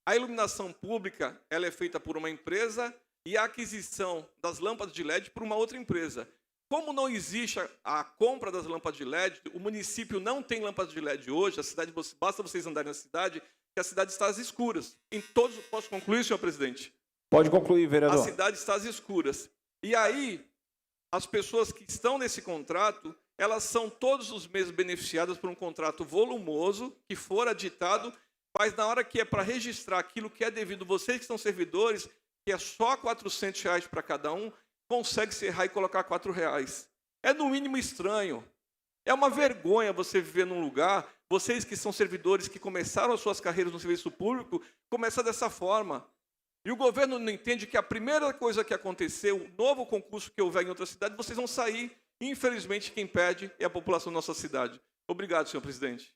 [SPEAKER 9] A iluminação pública ela é feita por uma empresa e a aquisição das lâmpadas de LED por uma outra empresa. Como não existe a compra das lâmpadas de LED, o município não tem lâmpadas de LED hoje, a cidade, basta vocês andarem na cidade, que a cidade está às escuras. Posso concluir, senhor presidente?
[SPEAKER 3] Pode concluir, vereador.
[SPEAKER 9] A cidade está às escuras. E aí, as pessoas que estão nesse contrato, elas são todos os meses beneficiadas por um contrato volumoso, que for aditado, mas na hora que é para registrar aquilo que é devido, vocês que são servidores, que é só R$ 400 para cada um, consegue se errar e colocar R$ 4. É no mínimo estranho. É uma vergonha você viver num lugar, vocês que são servidores que começaram as suas carreiras no serviço público, começar dessa forma. E o governo não entende que a primeira coisa que aconteceu, o novo concurso que houver em outra cidade, vocês vão sair. Infelizmente, quem perde é a população da nossa cidade. Obrigado, senhor presidente.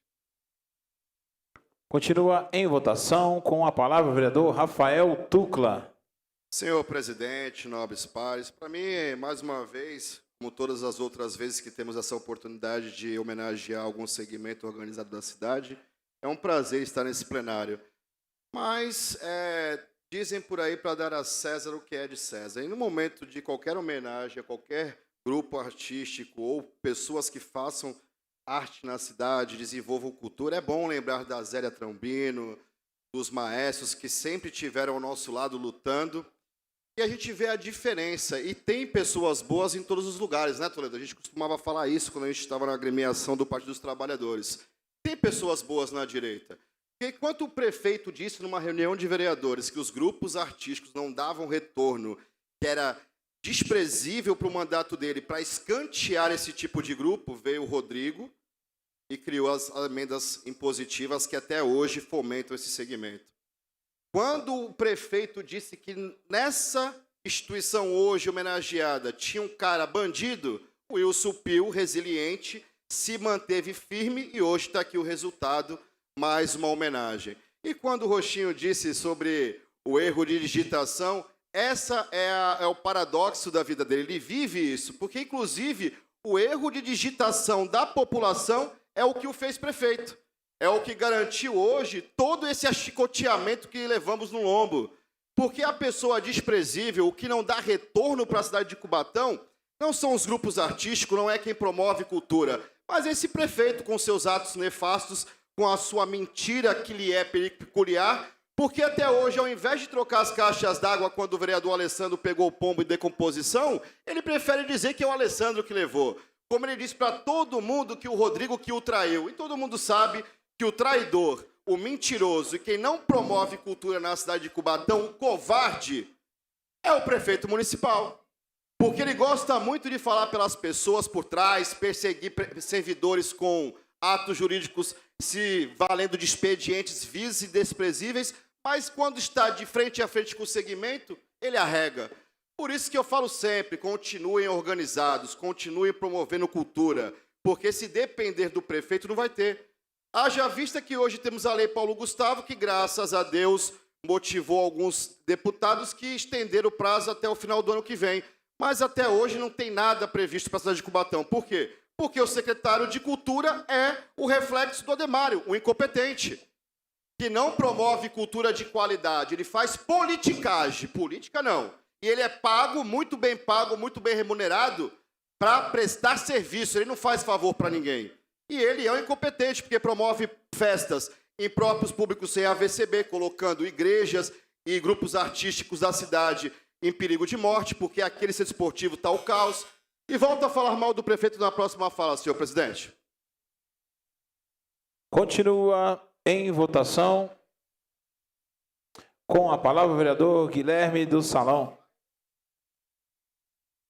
[SPEAKER 3] Continua em votação com a palavra o vereador Rafael Tucla.
[SPEAKER 10] Senhor presidente, nobres pares, para mim, mais uma vez, como todas as outras vezes que temos essa oportunidade de homenagear algum segmento organizado da cidade, é um prazer estar nesse plenário. Mas dizem por aí para dar a César o que é de César. E no momento de qualquer homenagem a qualquer grupo artístico ou pessoas que façam arte na cidade, desenvolvam cultura, é bom lembrar da Zélia Trombino, dos maestros que sempre estiveram ao nosso lado lutando. E a gente vê a diferença. E tem pessoas boas em todos os lugares, né, Toledo? A gente costumava falar isso quando a gente estava na agremiação do Partido dos Trabalhadores. Tem pessoas boas na direita. E enquanto o prefeito disse numa reunião de vereadores que os grupos artísticos não davam retorno, que era desprezível para o mandato dele, para escantear esse tipo de grupo, veio o Rodrigo e criou as emendas impositivas que até hoje fomentam esse segmento. Quando o prefeito disse que nessa instituição hoje homenageada tinha um cara bandido, o Wilson Pio, resiliente, se manteve firme e hoje está aqui o resultado, mais uma homenagem. E quando o Roxinho disse sobre o erro de digitação, essa é o paradoxo da vida dele. Ele vive isso, porque, inclusive, o erro de digitação da população é o que o fez prefeito. É o que garantiu hoje todo esse achicoteamento que levamos no lombo. Porque a pessoa desprezível, o que não dá retorno para a cidade de Cubatão, não são os grupos artísticos, não é quem promove cultura, mas esse prefeito com seus atos nefastos, com a sua mentira que lhe é peculiar, porque até hoje, ao invés de trocar as caixas d'água quando o vereador Alessandro pegou o pombo em decomposição, ele prefere dizer que é o Alessandro que levou. Como ele disse para todo mundo que o Rodrigo que o traiu. E todo mundo sabe que o traidor, o mentiroso e quem não promove cultura na cidade de Cubatão, o covarde, é o prefeito municipal. Porque ele gosta muito de falar pelas pessoas por trás, perseguir servidores com atos jurídicos se valendo de expedientes vis e desprezíveis, mas quando está de frente a frente com o segmento, ele arrega. Por isso que eu falo sempre, continuem organizados, continuem promovendo cultura, porque se depender do prefeito não vai ter. Haja vista que hoje temos a Lei Paulo Gustavo, que graças a Deus motivou alguns deputados que estenderam o prazo até o final do ano que vem. Mas até hoje não tem nada previsto para a cidade de Cubatão. Por quê? Porque o secretário de Cultura é o reflexo do Ademário, o incompetente, que não promove cultura de qualidade. Ele faz politicagem, política não. E ele é pago, muito bem remunerado, para prestar serviço. Ele não faz favor para ninguém. E ele é um incompetente, porque promove festas em próprios públicos sem AVCB, colocando igrejas e grupos artísticos da cidade em perigo de morte, porque aquele centro esportivo está o caos. E volta a falar mal do prefeito na próxima fala, senhor presidente.
[SPEAKER 3] Continua em votação. Com a palavra o vereador Guilherme do Salão.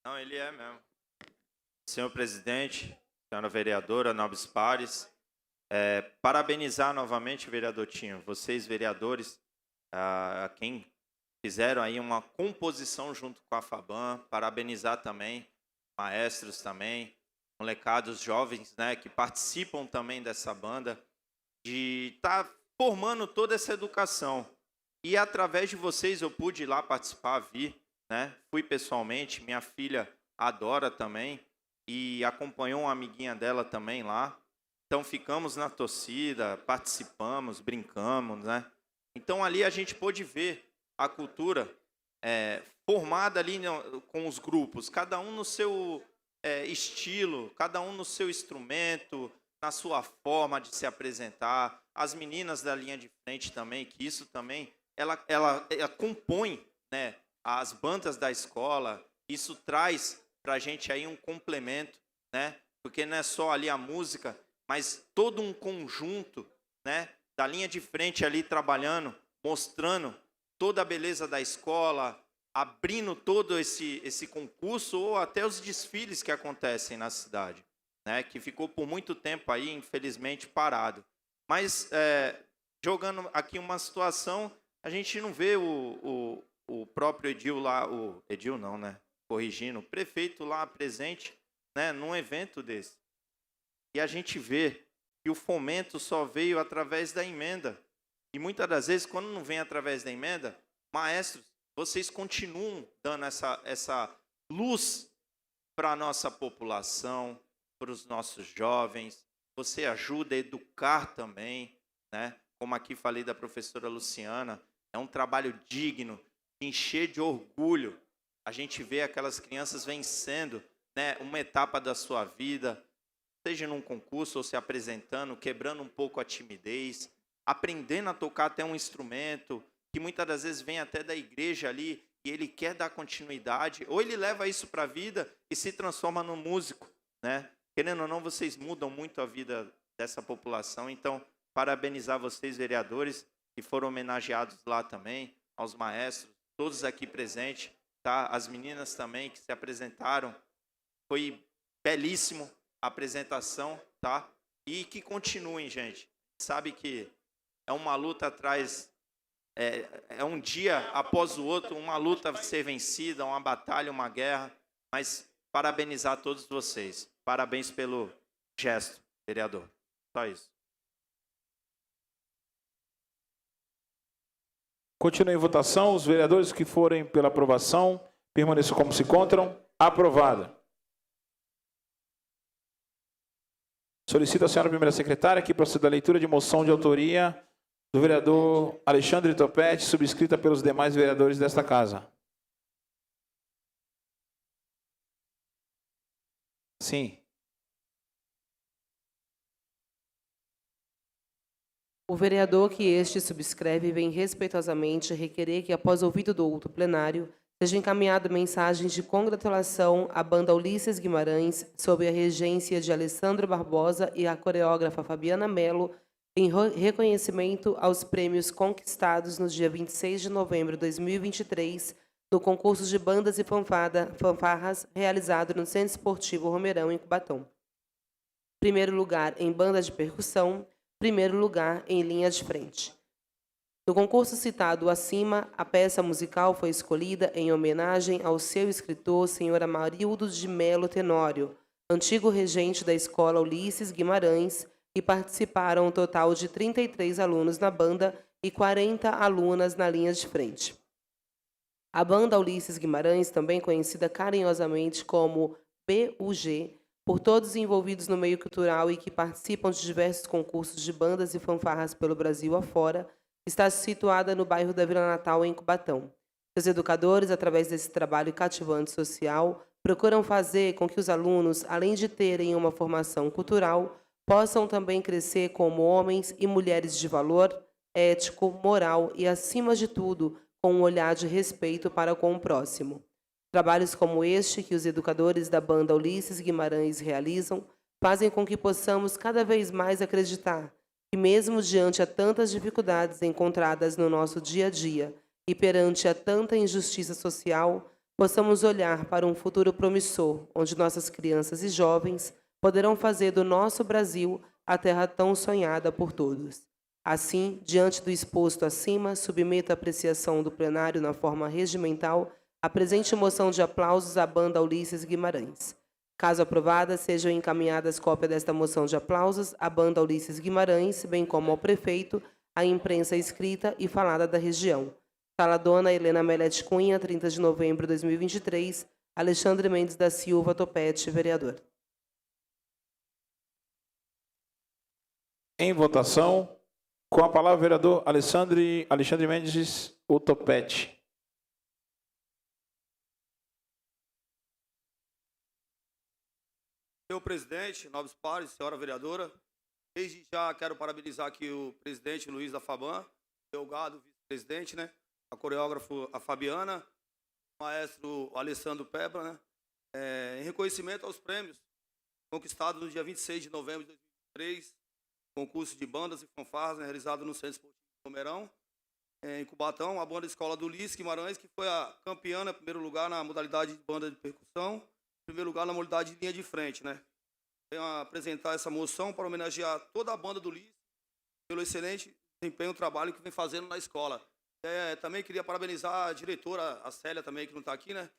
[SPEAKER 5] Não, ele é mesmo. Senhor presidente, senhora vereadora, nobres pares, parabenizar novamente, vereador Tinho, vocês vereadores, a quem fizeram aí uma composição junto com a FABAN, parabenizar também, maestros também, molecados jovens, né, que participam também dessa banda, de estar formando toda essa educação. E através de vocês eu pude ir lá participar, vir, né? Fui pessoalmente, minha filha adora também e acompanhou uma amiguinha dela também lá. Então ficamos na torcida, participamos, brincamos, né? Então ali a gente pôde ver a cultura formada ali com os grupos, cada um no seu estilo, cada um no seu instrumento, na sua forma de se apresentar. As meninas da linha de frente também, que isso também ela compõe, né, as bandas da escola. Isso traz para a gente aí um complemento, né, porque não é só ali a música, mas todo um conjunto, né, da linha de frente ali trabalhando, mostrando toda a beleza da escola, abrindo todo esse concurso ou até os desfiles que acontecem na cidade, né, que ficou por muito tempo aí, infelizmente, parado. Mas jogando aqui uma situação, a gente não vê o próprio Edil lá, o Edil não, né? Corrigindo, o prefeito lá presente, né, num evento desse. E a gente vê que o fomento só veio através da emenda. E muitas das vezes, quando não vem através da emenda, maestros, vocês continuam dando essa luz para a nossa população, para os nossos jovens. Você ajuda a educar também, né? Como aqui falei da professora Luciana, é um trabalho digno, encher de orgulho. A gente vê aquelas crianças vencendo, né, uma etapa da sua vida, seja num concurso ou se apresentando, quebrando um pouco a timidez, aprendendo a tocar até um instrumento, que muitas das vezes vem até da igreja ali, e ele quer dar continuidade, ou ele leva isso para a vida e se transforma num músico, né? Querendo ou não, vocês mudam muito a vida dessa população. Então, parabenizar vocês, vereadores, que foram homenageados lá também, aos maestros, todos aqui presentes, tá? As meninas também que se apresentaram. Foi belíssimo a apresentação, tá? E que continuem, gente. Sabe que é uma luta atrás, é um dia após o outro, uma luta a ser vencida, uma batalha, uma guerra, mas parabenizar todos vocês. Parabéns pelo gesto, vereador. Só isso.
[SPEAKER 3] Continua em votação. Os vereadores que forem pela aprovação, permaneçam como se encontram. Aprovada. Solicito a senhora primeira secretária que proceda a leitura de moção de autoria do vereador Alexandre Topete, subscrita pelos demais vereadores desta casa. Sim.
[SPEAKER 4] O vereador que este subscreve vem respeitosamente requerer que, após ouvido do outro plenário, seja encaminhada mensagem de congratulação à banda Ulisses Guimarães, sob a regência de Alessandro Barbosa e a coreógrafa Fabiana Mello, em reconhecimento aos prêmios conquistados no dia 26 de novembro de 2023, no concurso de bandas e fanfarras realizado no Centro Esportivo Romeirão, em Cubatão. Primeiro lugar em banda de percussão, primeiro lugar em linha de frente. No concurso citado acima, a peça musical foi escolhida em homenagem ao seu escritor, senhor Amarildo de Melo Tenório, antigo regente da Escola Ulisses Guimarães, e participaram um total de 33 alunos na banda e 40 alunas na linha de frente. A banda Ulisses Guimarães, também conhecida carinhosamente como BUG, por todos envolvidos no meio cultural e que participam de diversos concursos de bandas e fanfarras pelo Brasil afora, está situada no bairro da Vila Natal, em Cubatão. Os educadores, através desse trabalho cativante social, procuram fazer com que os alunos, além de terem uma formação cultural, possam também crescer como homens e mulheres de valor ético, moral e, acima de tudo, com um olhar de respeito para com o próximo. Trabalhos como este que os educadores da banda Ulisses Guimarães realizam fazem com que possamos cada vez mais acreditar que, mesmo diante a tantas dificuldades encontradas no nosso dia a dia e perante a tanta injustiça social, possamos olhar para um futuro promissor, onde nossas crianças e jovens poderão fazer do nosso Brasil a terra tão sonhada por todos. Assim, diante do exposto acima, submeto a apreciação do plenário na forma regimental a presente moção de aplausos à banda Ulisses Guimarães. Caso aprovada, sejam encaminhadas cópia desta moção de aplausos à banda Ulisses Guimarães, bem como ao prefeito, à imprensa escrita e falada da região. Sala Dona Helena Melete Cunha, 30 de novembro de 2023, Alexandre Mendes da Silva Topete, vereador.
[SPEAKER 3] Em votação, com a palavra o vereador Alexandre Mendes, o Topete.
[SPEAKER 11] Senhor presidente, nobres pares, senhora vereadora, desde já quero parabenizar aqui o presidente Luiz da Faban, o Delgado, vice-presidente, né? A coreógrafo, a Fabiana, o maestro Alessandro Pebra, né? Em reconhecimento aos prêmios conquistados no dia 26 de novembro de 2003, concurso de bandas e fanfarras, né, realizado no Centro Esportivo de Pomerão, em Cubatão, a banda Escola do Ulisses Guimarães, que foi a campeã, em primeiro lugar, na modalidade de banda de percussão, em primeiro lugar na modalidade de linha de frente, né? Venho apresentar essa moção para homenagear toda a banda do Ulisses pelo excelente desempenho e trabalho que vem fazendo na escola. Também queria parabenizar a diretora, a Célia também, que não está aqui, né?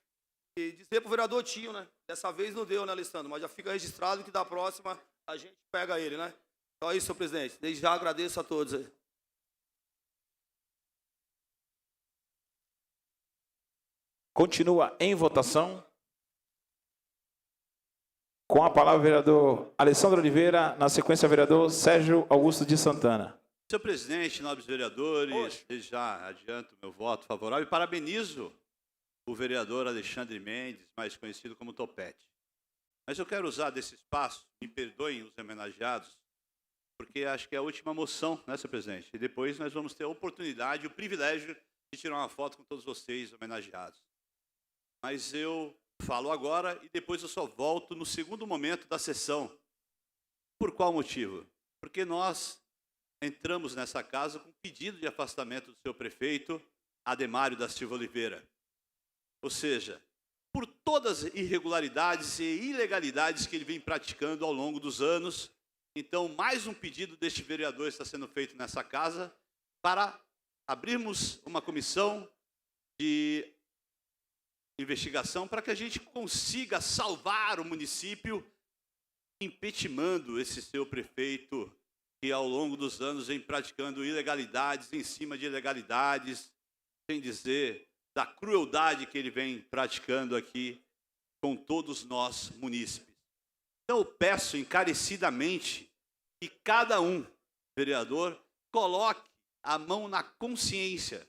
[SPEAKER 11] E dizer para o vereador Tinho, né? Dessa vez não deu, né, Alessandro? Mas já fica registrado que da próxima a gente pega ele, né? Então é isso, senhor presidente. Desde já agradeço a todos aí.
[SPEAKER 3] Continua em votação. Com a palavra o vereador Alessandro Oliveira, na sequência o vereador Sérgio Augusto de Santana.
[SPEAKER 6] Senhor presidente, nobres vereadores, desde já adianto meu voto favorável e parabenizo o vereador Alexandre Mendes, mais conhecido como Topete. Mas eu quero usar desse espaço, me perdoem os homenageados, porque acho que é a última moção, né, senhor presidente? E depois nós vamos ter a oportunidade e o privilégio de tirar uma foto com todos vocês homenageados. Mas eu falo agora e depois eu só volto no segundo momento da sessão. Por qual motivo? Porque nós entramos nessa casa com pedido de afastamento do seu prefeito, Ademário da Silva Oliveira. Ou seja, por todas as irregularidades e ilegalidades que ele vem praticando ao longo dos anos. Então, mais um pedido deste vereador está sendo feito nessa casa para abrirmos uma comissão de investigação para que a gente consiga salvar o município, impeachmentando esse seu prefeito que ao longo dos anos vem praticando ilegalidades em cima de ilegalidades, sem dizer da crueldade que ele vem praticando aqui com todos nós munícipes. Então eu peço encarecidamente que cada um, vereador, coloque a mão na consciência,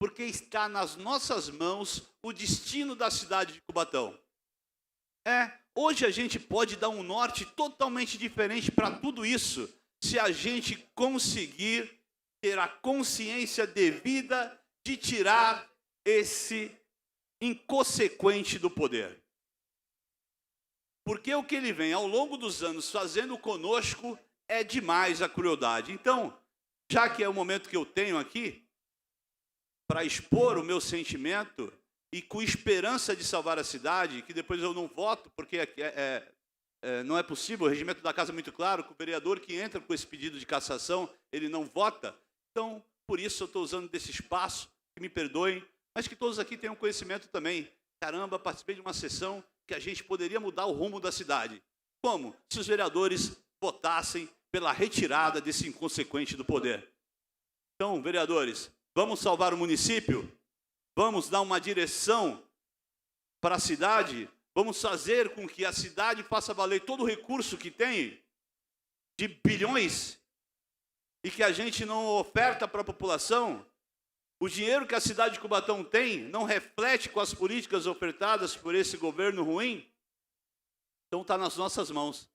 [SPEAKER 6] porque está nas nossas mãos o destino da cidade de Cubatão. Hoje a gente pode dar um norte totalmente diferente para tudo isso, se a gente conseguir ter a consciência devida de tirar esse inconsequente do poder. Porque o que ele vem ao longo dos anos fazendo conosco é demais a crueldade. Então, já que é o momento que eu tenho aqui, para expor o meu sentimento e com esperança de salvar a cidade, que depois eu não voto, porque não é possível, o regimento da casa é muito claro, que o vereador que entra com esse pedido de cassação, ele não vota. Então, por isso eu estou usando desse espaço, que me perdoem, mas que todos aqui tenham conhecimento também. Caramba, participei de uma sessão que a gente poderia mudar o rumo da cidade. Como? Se os vereadores votassem pela retirada desse inconsequente do poder. Então, vereadores, vamos salvar o município? Vamos dar uma direção para a cidade? Vamos fazer com que a cidade faça valer todo o recurso que tem, de bilhões, e que a gente não oferta para a população? O dinheiro que a cidade de Cubatão tem não reflete com as políticas ofertadas por esse governo ruim? Então está nas nossas mãos.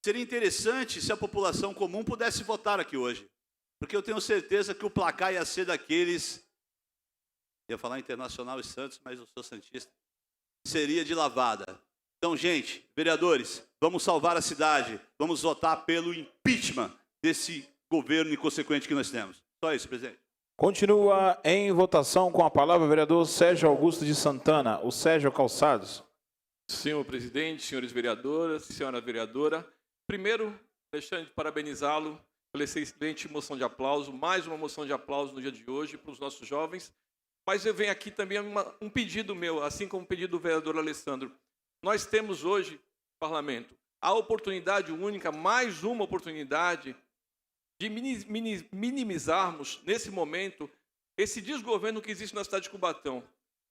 [SPEAKER 6] seria interessante se a população comum pudesse votar aqui hoje. Porque eu tenho certeza que o placar ia ser daqueles... Ia falar Internacional e Santos, mas eu sou santista. Seria de lavada. Então, gente, vereadores, vamos salvar a cidade. Vamos votar pelo impeachment desse governo inconsequente que nós temos. Só isso, presidente.
[SPEAKER 3] Continua em votação com a palavra o vereador Sérgio Augusto de Santana, o Sérgio Calçados.
[SPEAKER 9] Senhor presidente, senhores vereadoras, senhora vereadora, primeiro, deixando de parabenizá-lo pela excelente moção de aplauso, mais uma moção de aplauso no dia de hoje para os nossos jovens, mas eu venho aqui também um pedido meu, assim como o pedido do vereador Alessandro. Nós temos hoje, parlamento, a oportunidade única, mais uma oportunidade de minimizarmos, nesse momento, esse desgoverno que existe na cidade de Cubatão.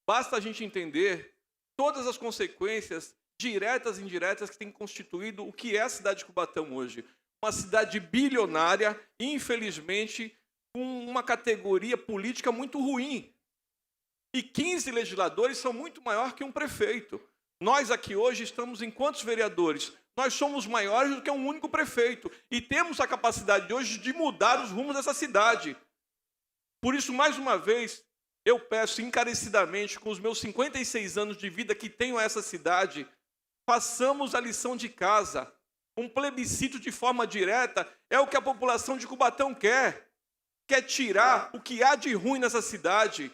[SPEAKER 9] Basta a gente entender todas as consequências diretas e indiretas que tem constituído o que é a cidade de Cubatão hoje. Uma cidade bilionária, infelizmente, com uma categoria política muito ruim. E 15 legisladores são muito maior que um prefeito. Nós aqui hoje estamos em quantos vereadores? Nós somos maiores do que um único prefeito. E temos a capacidade hoje de mudar os rumos dessa cidade. Por isso, mais uma vez, eu peço encarecidamente, com os meus 56 anos de vida que tenho a essa cidade, façamos a lição de casa. Um plebiscito de forma direta é o que a população de Cubatão quer. Quer tirar o que há de ruim nessa cidade.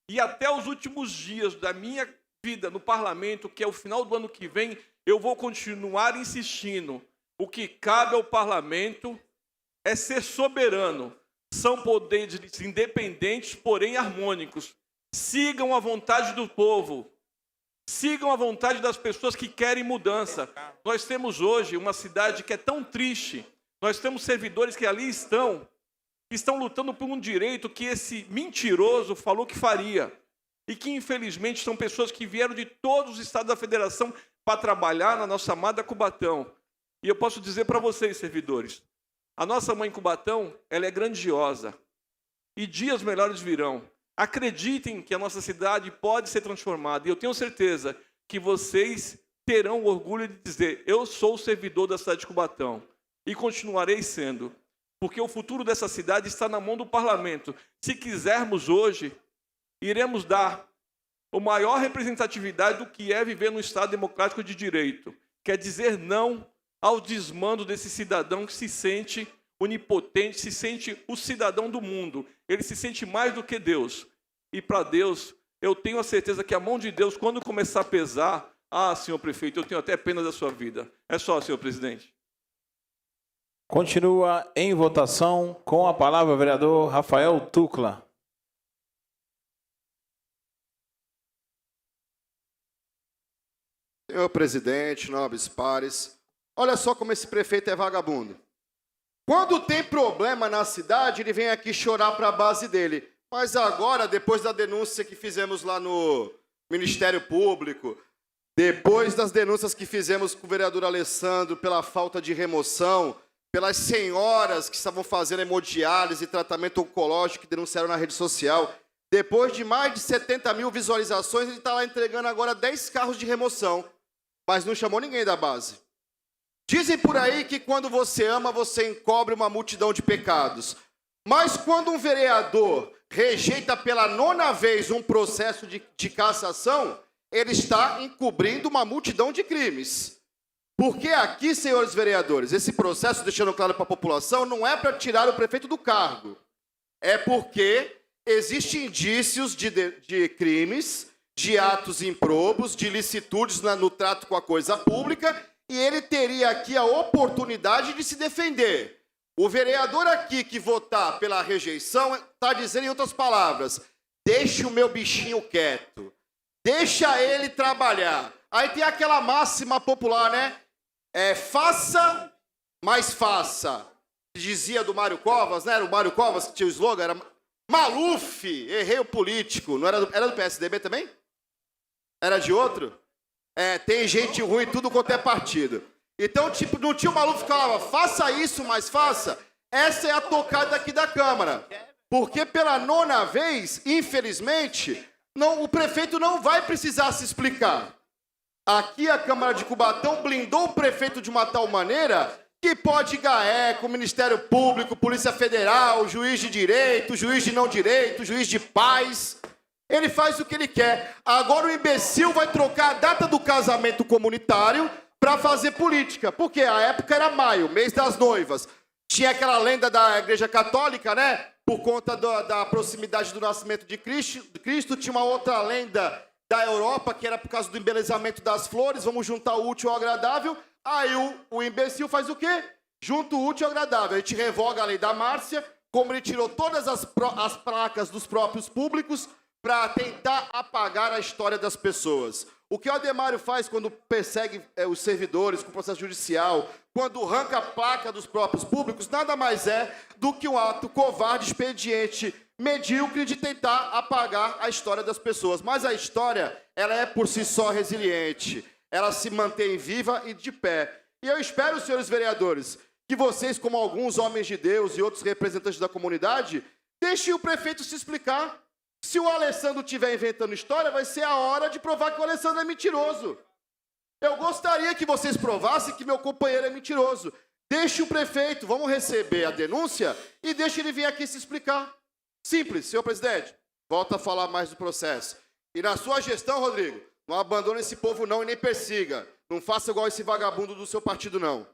[SPEAKER 9] E até os últimos dias da minha vida no parlamento, que é o final do ano que vem, eu vou continuar insistindo. O que cabe ao parlamento é ser soberano. São poderes independentes, porém harmônicos. Sigam a vontade do povo. Sigam a vontade das pessoas que querem mudança. Nós temos hoje uma cidade que é tão triste. Nós temos servidores que ali estão lutando por um direito que esse mentiroso falou que faria. E que, infelizmente, são pessoas que vieram de todos os estados da federação para trabalhar na nossa amada Cubatão. E eu posso dizer para vocês, servidores, a nossa mãe Cubatão, ela é grandiosa. E dias melhores virão. Acreditem que a nossa cidade pode ser transformada. E eu tenho certeza que vocês terão o orgulho de dizer: eu sou o servidor da cidade de Cubatão. E continuarei sendo. Porque o futuro dessa cidade está na mão do parlamento. Se quisermos hoje, iremos dar a maior representatividade do que é viver num Estado democrático de direito. Quer dizer não ao desmando desse cidadão que se sente onipotente, se sente o cidadão do mundo. Ele se sente mais do que Deus. E para Deus, eu tenho a certeza que a mão de Deus, quando começar a pesar, senhor prefeito, eu tenho até pena da sua vida. É só, senhor presidente.
[SPEAKER 3] Continua em votação com a palavra o vereador Rafael Tucla.
[SPEAKER 10] Senhor presidente, nobres pares, olha só como esse prefeito é vagabundo. Quando tem problema na cidade, ele vem aqui chorar para a base dele. Mas agora, depois da denúncia que fizemos lá no Ministério Público, depois das denúncias que fizemos com o vereador Alessandro pela falta de remoção, pelas senhoras que estavam fazendo hemodiálise e tratamento oncológico que denunciaram na rede social, depois de mais de 70 mil visualizações, ele está lá entregando agora 10 carros de remoção, mas não chamou ninguém da base. Dizem por aí que quando você ama, você encobre uma multidão de pecados. Mas quando um vereador rejeita pela 9ª vez um processo de cassação, ele está encobrindo uma multidão de crimes. Porque aqui, senhores vereadores, esse processo, deixando claro para a população, não é para tirar o prefeito do cargo. É porque existem indícios de crimes, de atos improbos, de ilicitudes no trato com a coisa pública, e ele teria aqui a oportunidade de se defender. O vereador aqui que votar pela rejeição está dizendo, em outras palavras, deixe o meu bichinho quieto, deixa ele trabalhar. Aí tem aquela máxima popular, né? Faça, mas faça. Dizia do Mário Covas, né? Era o Mário Covas que tinha o slogan, era Maluf, errei o político. Não era do PSDB também? Era de outro? Tem gente ruim em tudo quanto é partido. Então, tipo, não tinha o Maluf que falava, faça isso, mas faça. Essa é a tocada aqui da Câmara. Porque pela 9ª vez, infelizmente, o prefeito não vai precisar se explicar. Aqui a Câmara de Cubatão blindou o prefeito de uma tal maneira que pode GAECO, Ministério Público, Polícia Federal, juiz de direito, juiz de não direito, juiz de paz. Ele faz o que ele quer. Agora o imbecil vai trocar a data do casamento comunitário para fazer política. Porque a época era maio, mês das noivas. Tinha aquela lenda da Igreja Católica, né? Por conta da proximidade do nascimento de Cristo. Tinha uma outra lenda da Europa, que era por causa do embelezamento das flores. Vamos juntar o útil ao agradável. Aí o imbecil faz o quê? Junta o útil ao agradável. A gente revoga a lei da Márcia, como ele tirou todas as placas dos próprios públicos para tentar apagar a história das pessoas. O que o Ademário faz quando persegue os servidores com processo judicial, quando arranca a placa dos próprios públicos, nada mais é do que um ato covarde, expediente, medíocre de tentar apagar a história das pessoas. Mas a história, ela é por si só resiliente. Ela se mantém viva e de pé. E eu espero, senhores vereadores, que vocês, como alguns homens de Deus e outros representantes da comunidade, deixem o prefeito se explicar. Se o Alessandro estiver inventando história, vai ser a hora de provar que o Alessandro é mentiroso. Eu gostaria que vocês provassem que meu companheiro é mentiroso. Deixe o prefeito, vamos receber a denúncia e deixe ele vir aqui se explicar. Simples, senhor presidente. Volta a falar mais do processo. E na sua gestão, Rodrigo, não abandone esse povo não e nem persiga. Não faça igual esse vagabundo do seu partido, não.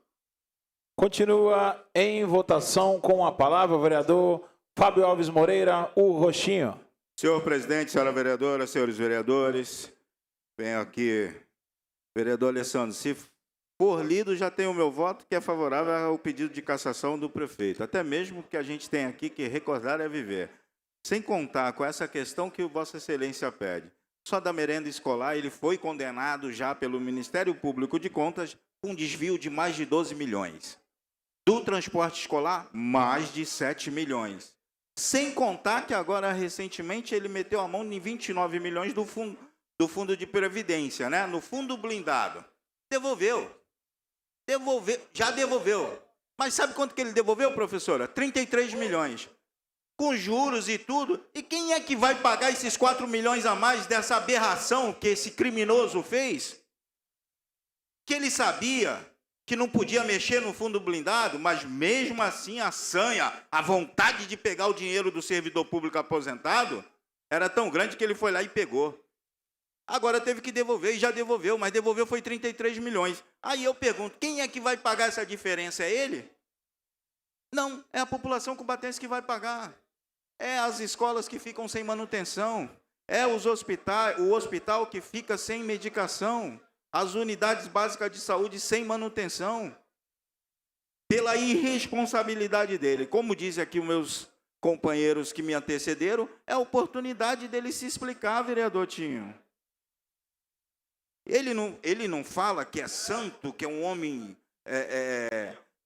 [SPEAKER 3] Continua em votação com a palavra o vereador Fábio Alves Moreira, o Roxinho.
[SPEAKER 8] Senhor presidente, senhora vereadora, senhores vereadores, venho aqui, vereador Alessandro, se for lido, já tenho o meu voto, que é favorável ao pedido de cassação do prefeito. Até mesmo que a gente tem aqui que recordar é viver. Sem contar com essa questão que Vossa Excelência pede. Só da merenda escolar, ele foi condenado já pelo Ministério Público de Contas com um desvio de mais de 12 milhões. Do transporte escolar, mais de 7 milhões. Sem contar que agora, recentemente, ele meteu a mão em 29 milhões do fundo de previdência, né? No fundo blindado. Devolveu. Já devolveu. Mas sabe quanto que ele devolveu, professora? 33 milhões. Com juros e tudo. E quem é que vai pagar esses 4 milhões a mais dessa aberração que esse criminoso fez? Que ele sabia que não podia mexer no fundo blindado, mas mesmo assim a sanha, a vontade de pegar o dinheiro do servidor público aposentado, era tão grande que ele foi lá e pegou. Agora teve que devolver, e já devolveu, mas devolveu foi 33 milhões. Aí eu pergunto, quem é que vai pagar essa diferença? É ele? Não, é a população cubatense que vai pagar. É as escolas que ficam sem manutenção. É os hospitais, o hospital que fica sem medicação. As unidades básicas de saúde sem manutenção, pela irresponsabilidade dele. Como dizem aqui os meus companheiros que me antecederam, é a oportunidade dele se explicar, vereador Tinho. Ele não fala que é santo, que é um homem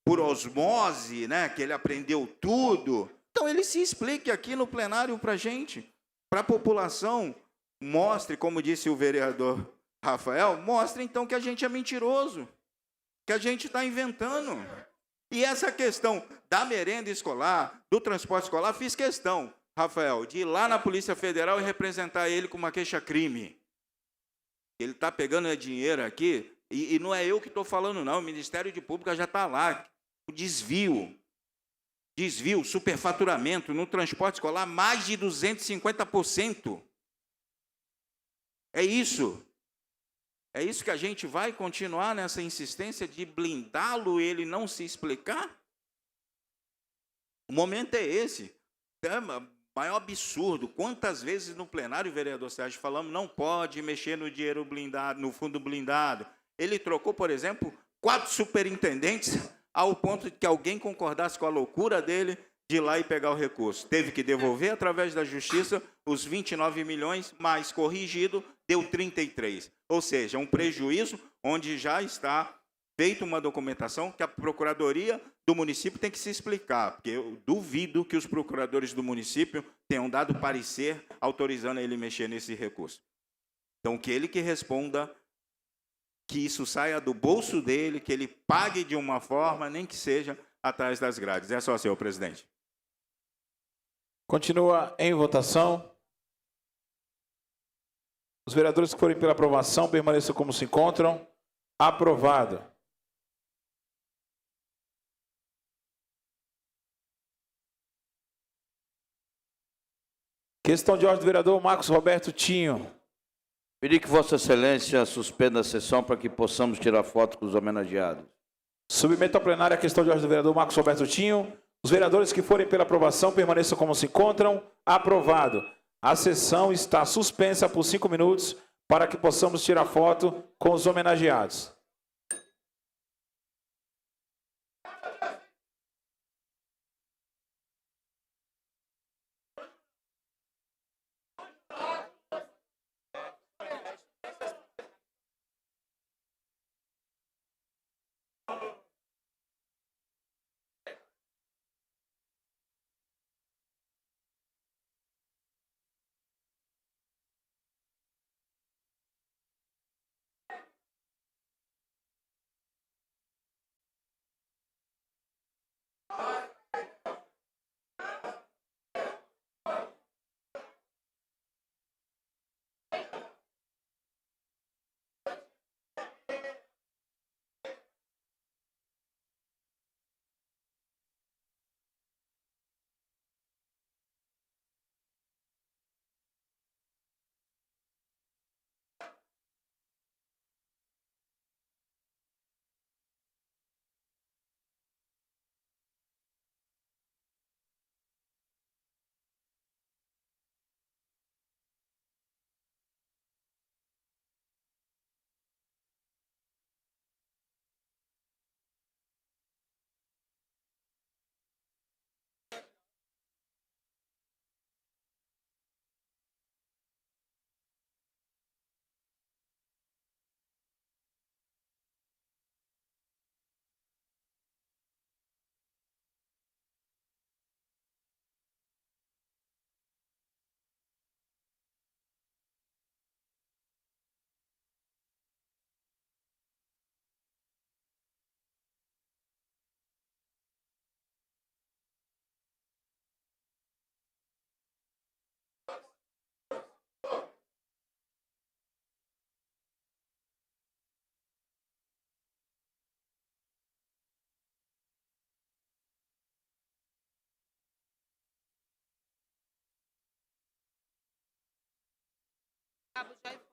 [SPEAKER 8] por osmose, né? Que ele aprendeu tudo. Então ele se explique aqui no plenário para a gente, para a população. Mostre, como disse o vereador Rafael, mostra então que a gente é mentiroso, que a gente está inventando. E essa questão da merenda escolar, do transporte escolar, fiz questão, Rafael, de ir lá na Polícia Federal e representar ele com uma queixa-crime. Ele está pegando dinheiro aqui, e não é eu que estou falando, não, o Ministério de Pública já está lá, o desvio, superfaturamento no transporte escolar, mais de 250%. É isso. É isso que a gente vai continuar nessa insistência de blindá-lo, ele não se explicar? O momento é esse. É o maior absurdo. Quantas vezes no plenário, vereador Sérgio, falamos não pode mexer no dinheiro blindado, no fundo blindado. Ele trocou, por exemplo, 4 superintendentes ao ponto de que alguém concordasse com a loucura dele de ir lá e pegar o recurso. Teve que devolver, através da justiça, os 29 milhões, mais corrigido, deu 33. Ou seja, um prejuízo onde já está feita uma documentação que a Procuradoria do município tem que se explicar, porque eu duvido que os procuradores do município tenham dado parecer autorizando ele mexer nesse recurso. Então, que ele que responda, que isso saia do bolso dele, que ele pague de uma forma, nem que seja atrás das grades. É só, senhor presidente.
[SPEAKER 3] Continua em votação Os vereadores que forem pela aprovação permaneçam como se encontram. Aprovado. Questão de ordem do vereador Marcos Roberto Tinho.
[SPEAKER 7] Pedir que Vossa Excelência suspenda a sessão para que possamos tirar foto com os homenageados.
[SPEAKER 3] Submeto ao plenário a questão de ordem do vereador Marcos Roberto Tinho. Os vereadores que forem pela aprovação permaneçam como se encontram. Aprovado. A sessão está suspensa por 5 minutos para que possamos tirar foto com os homenageados.
[SPEAKER 4] Cabo já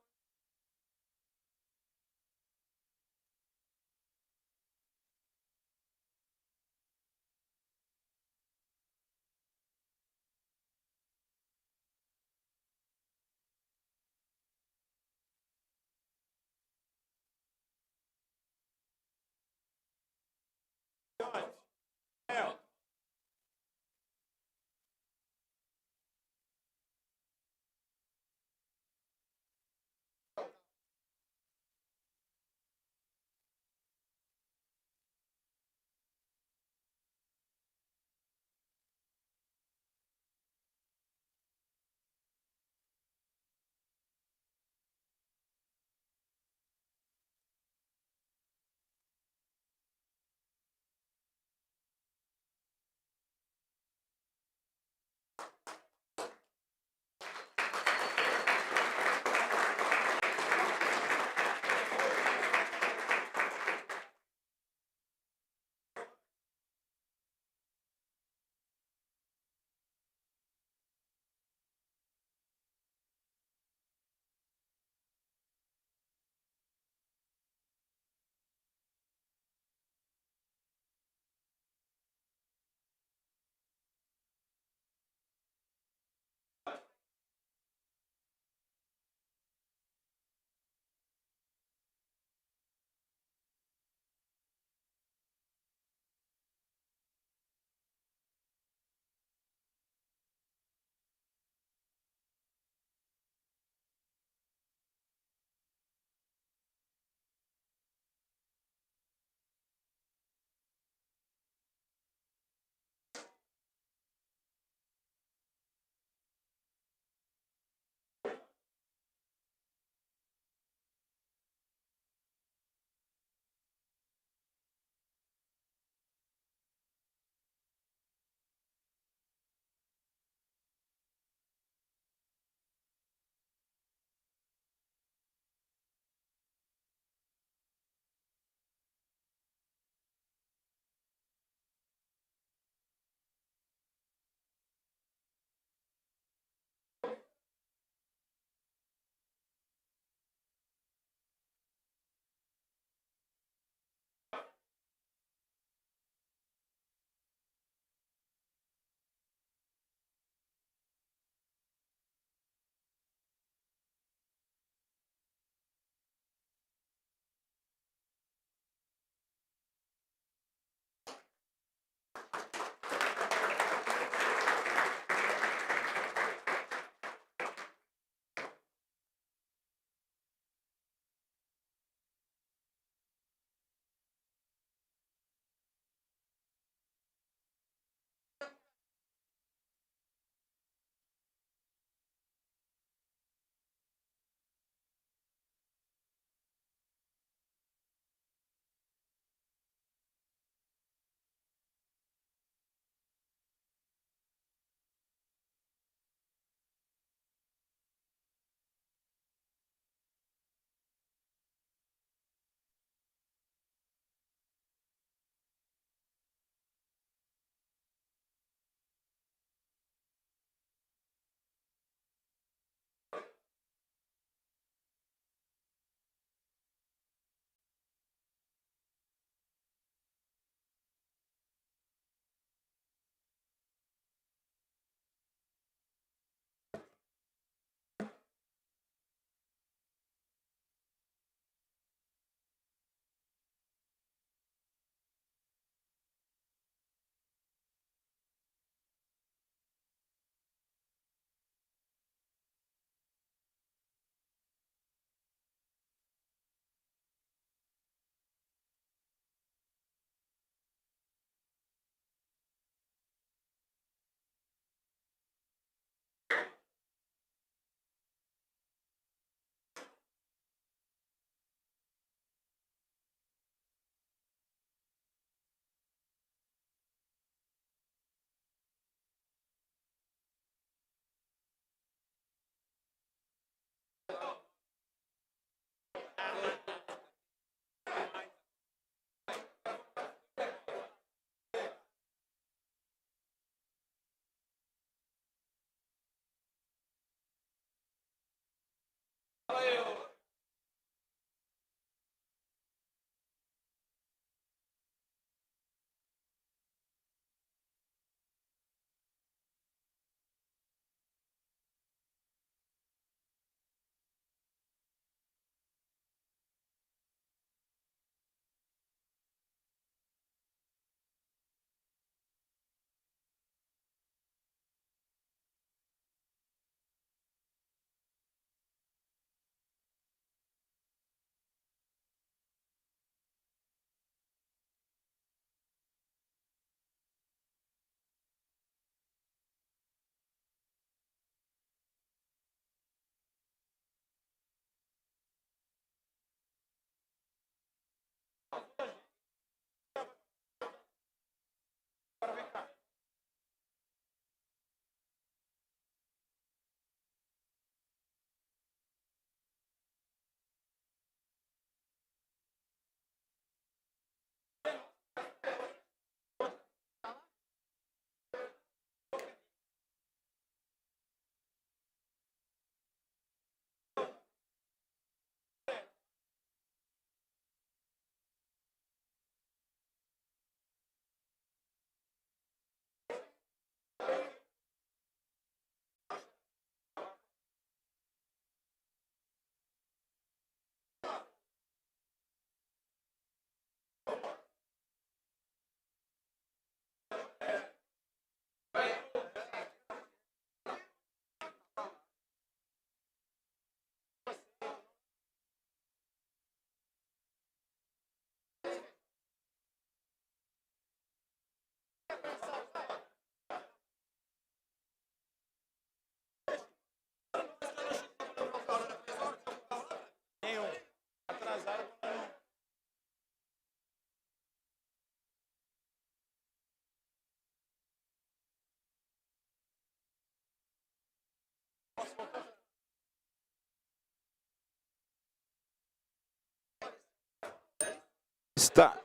[SPEAKER 3] Está.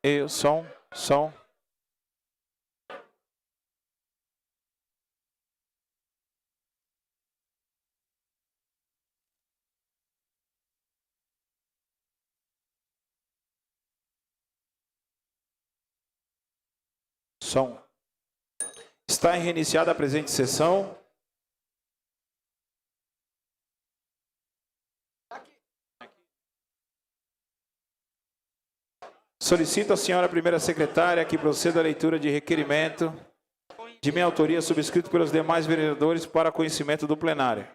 [SPEAKER 3] Ei, som. Som. Está reiniciada a presente sessão. Solicito a senhora primeira secretária que proceda à leitura de requerimento de minha autoria subscrito pelos demais vereadores para conhecimento do plenário.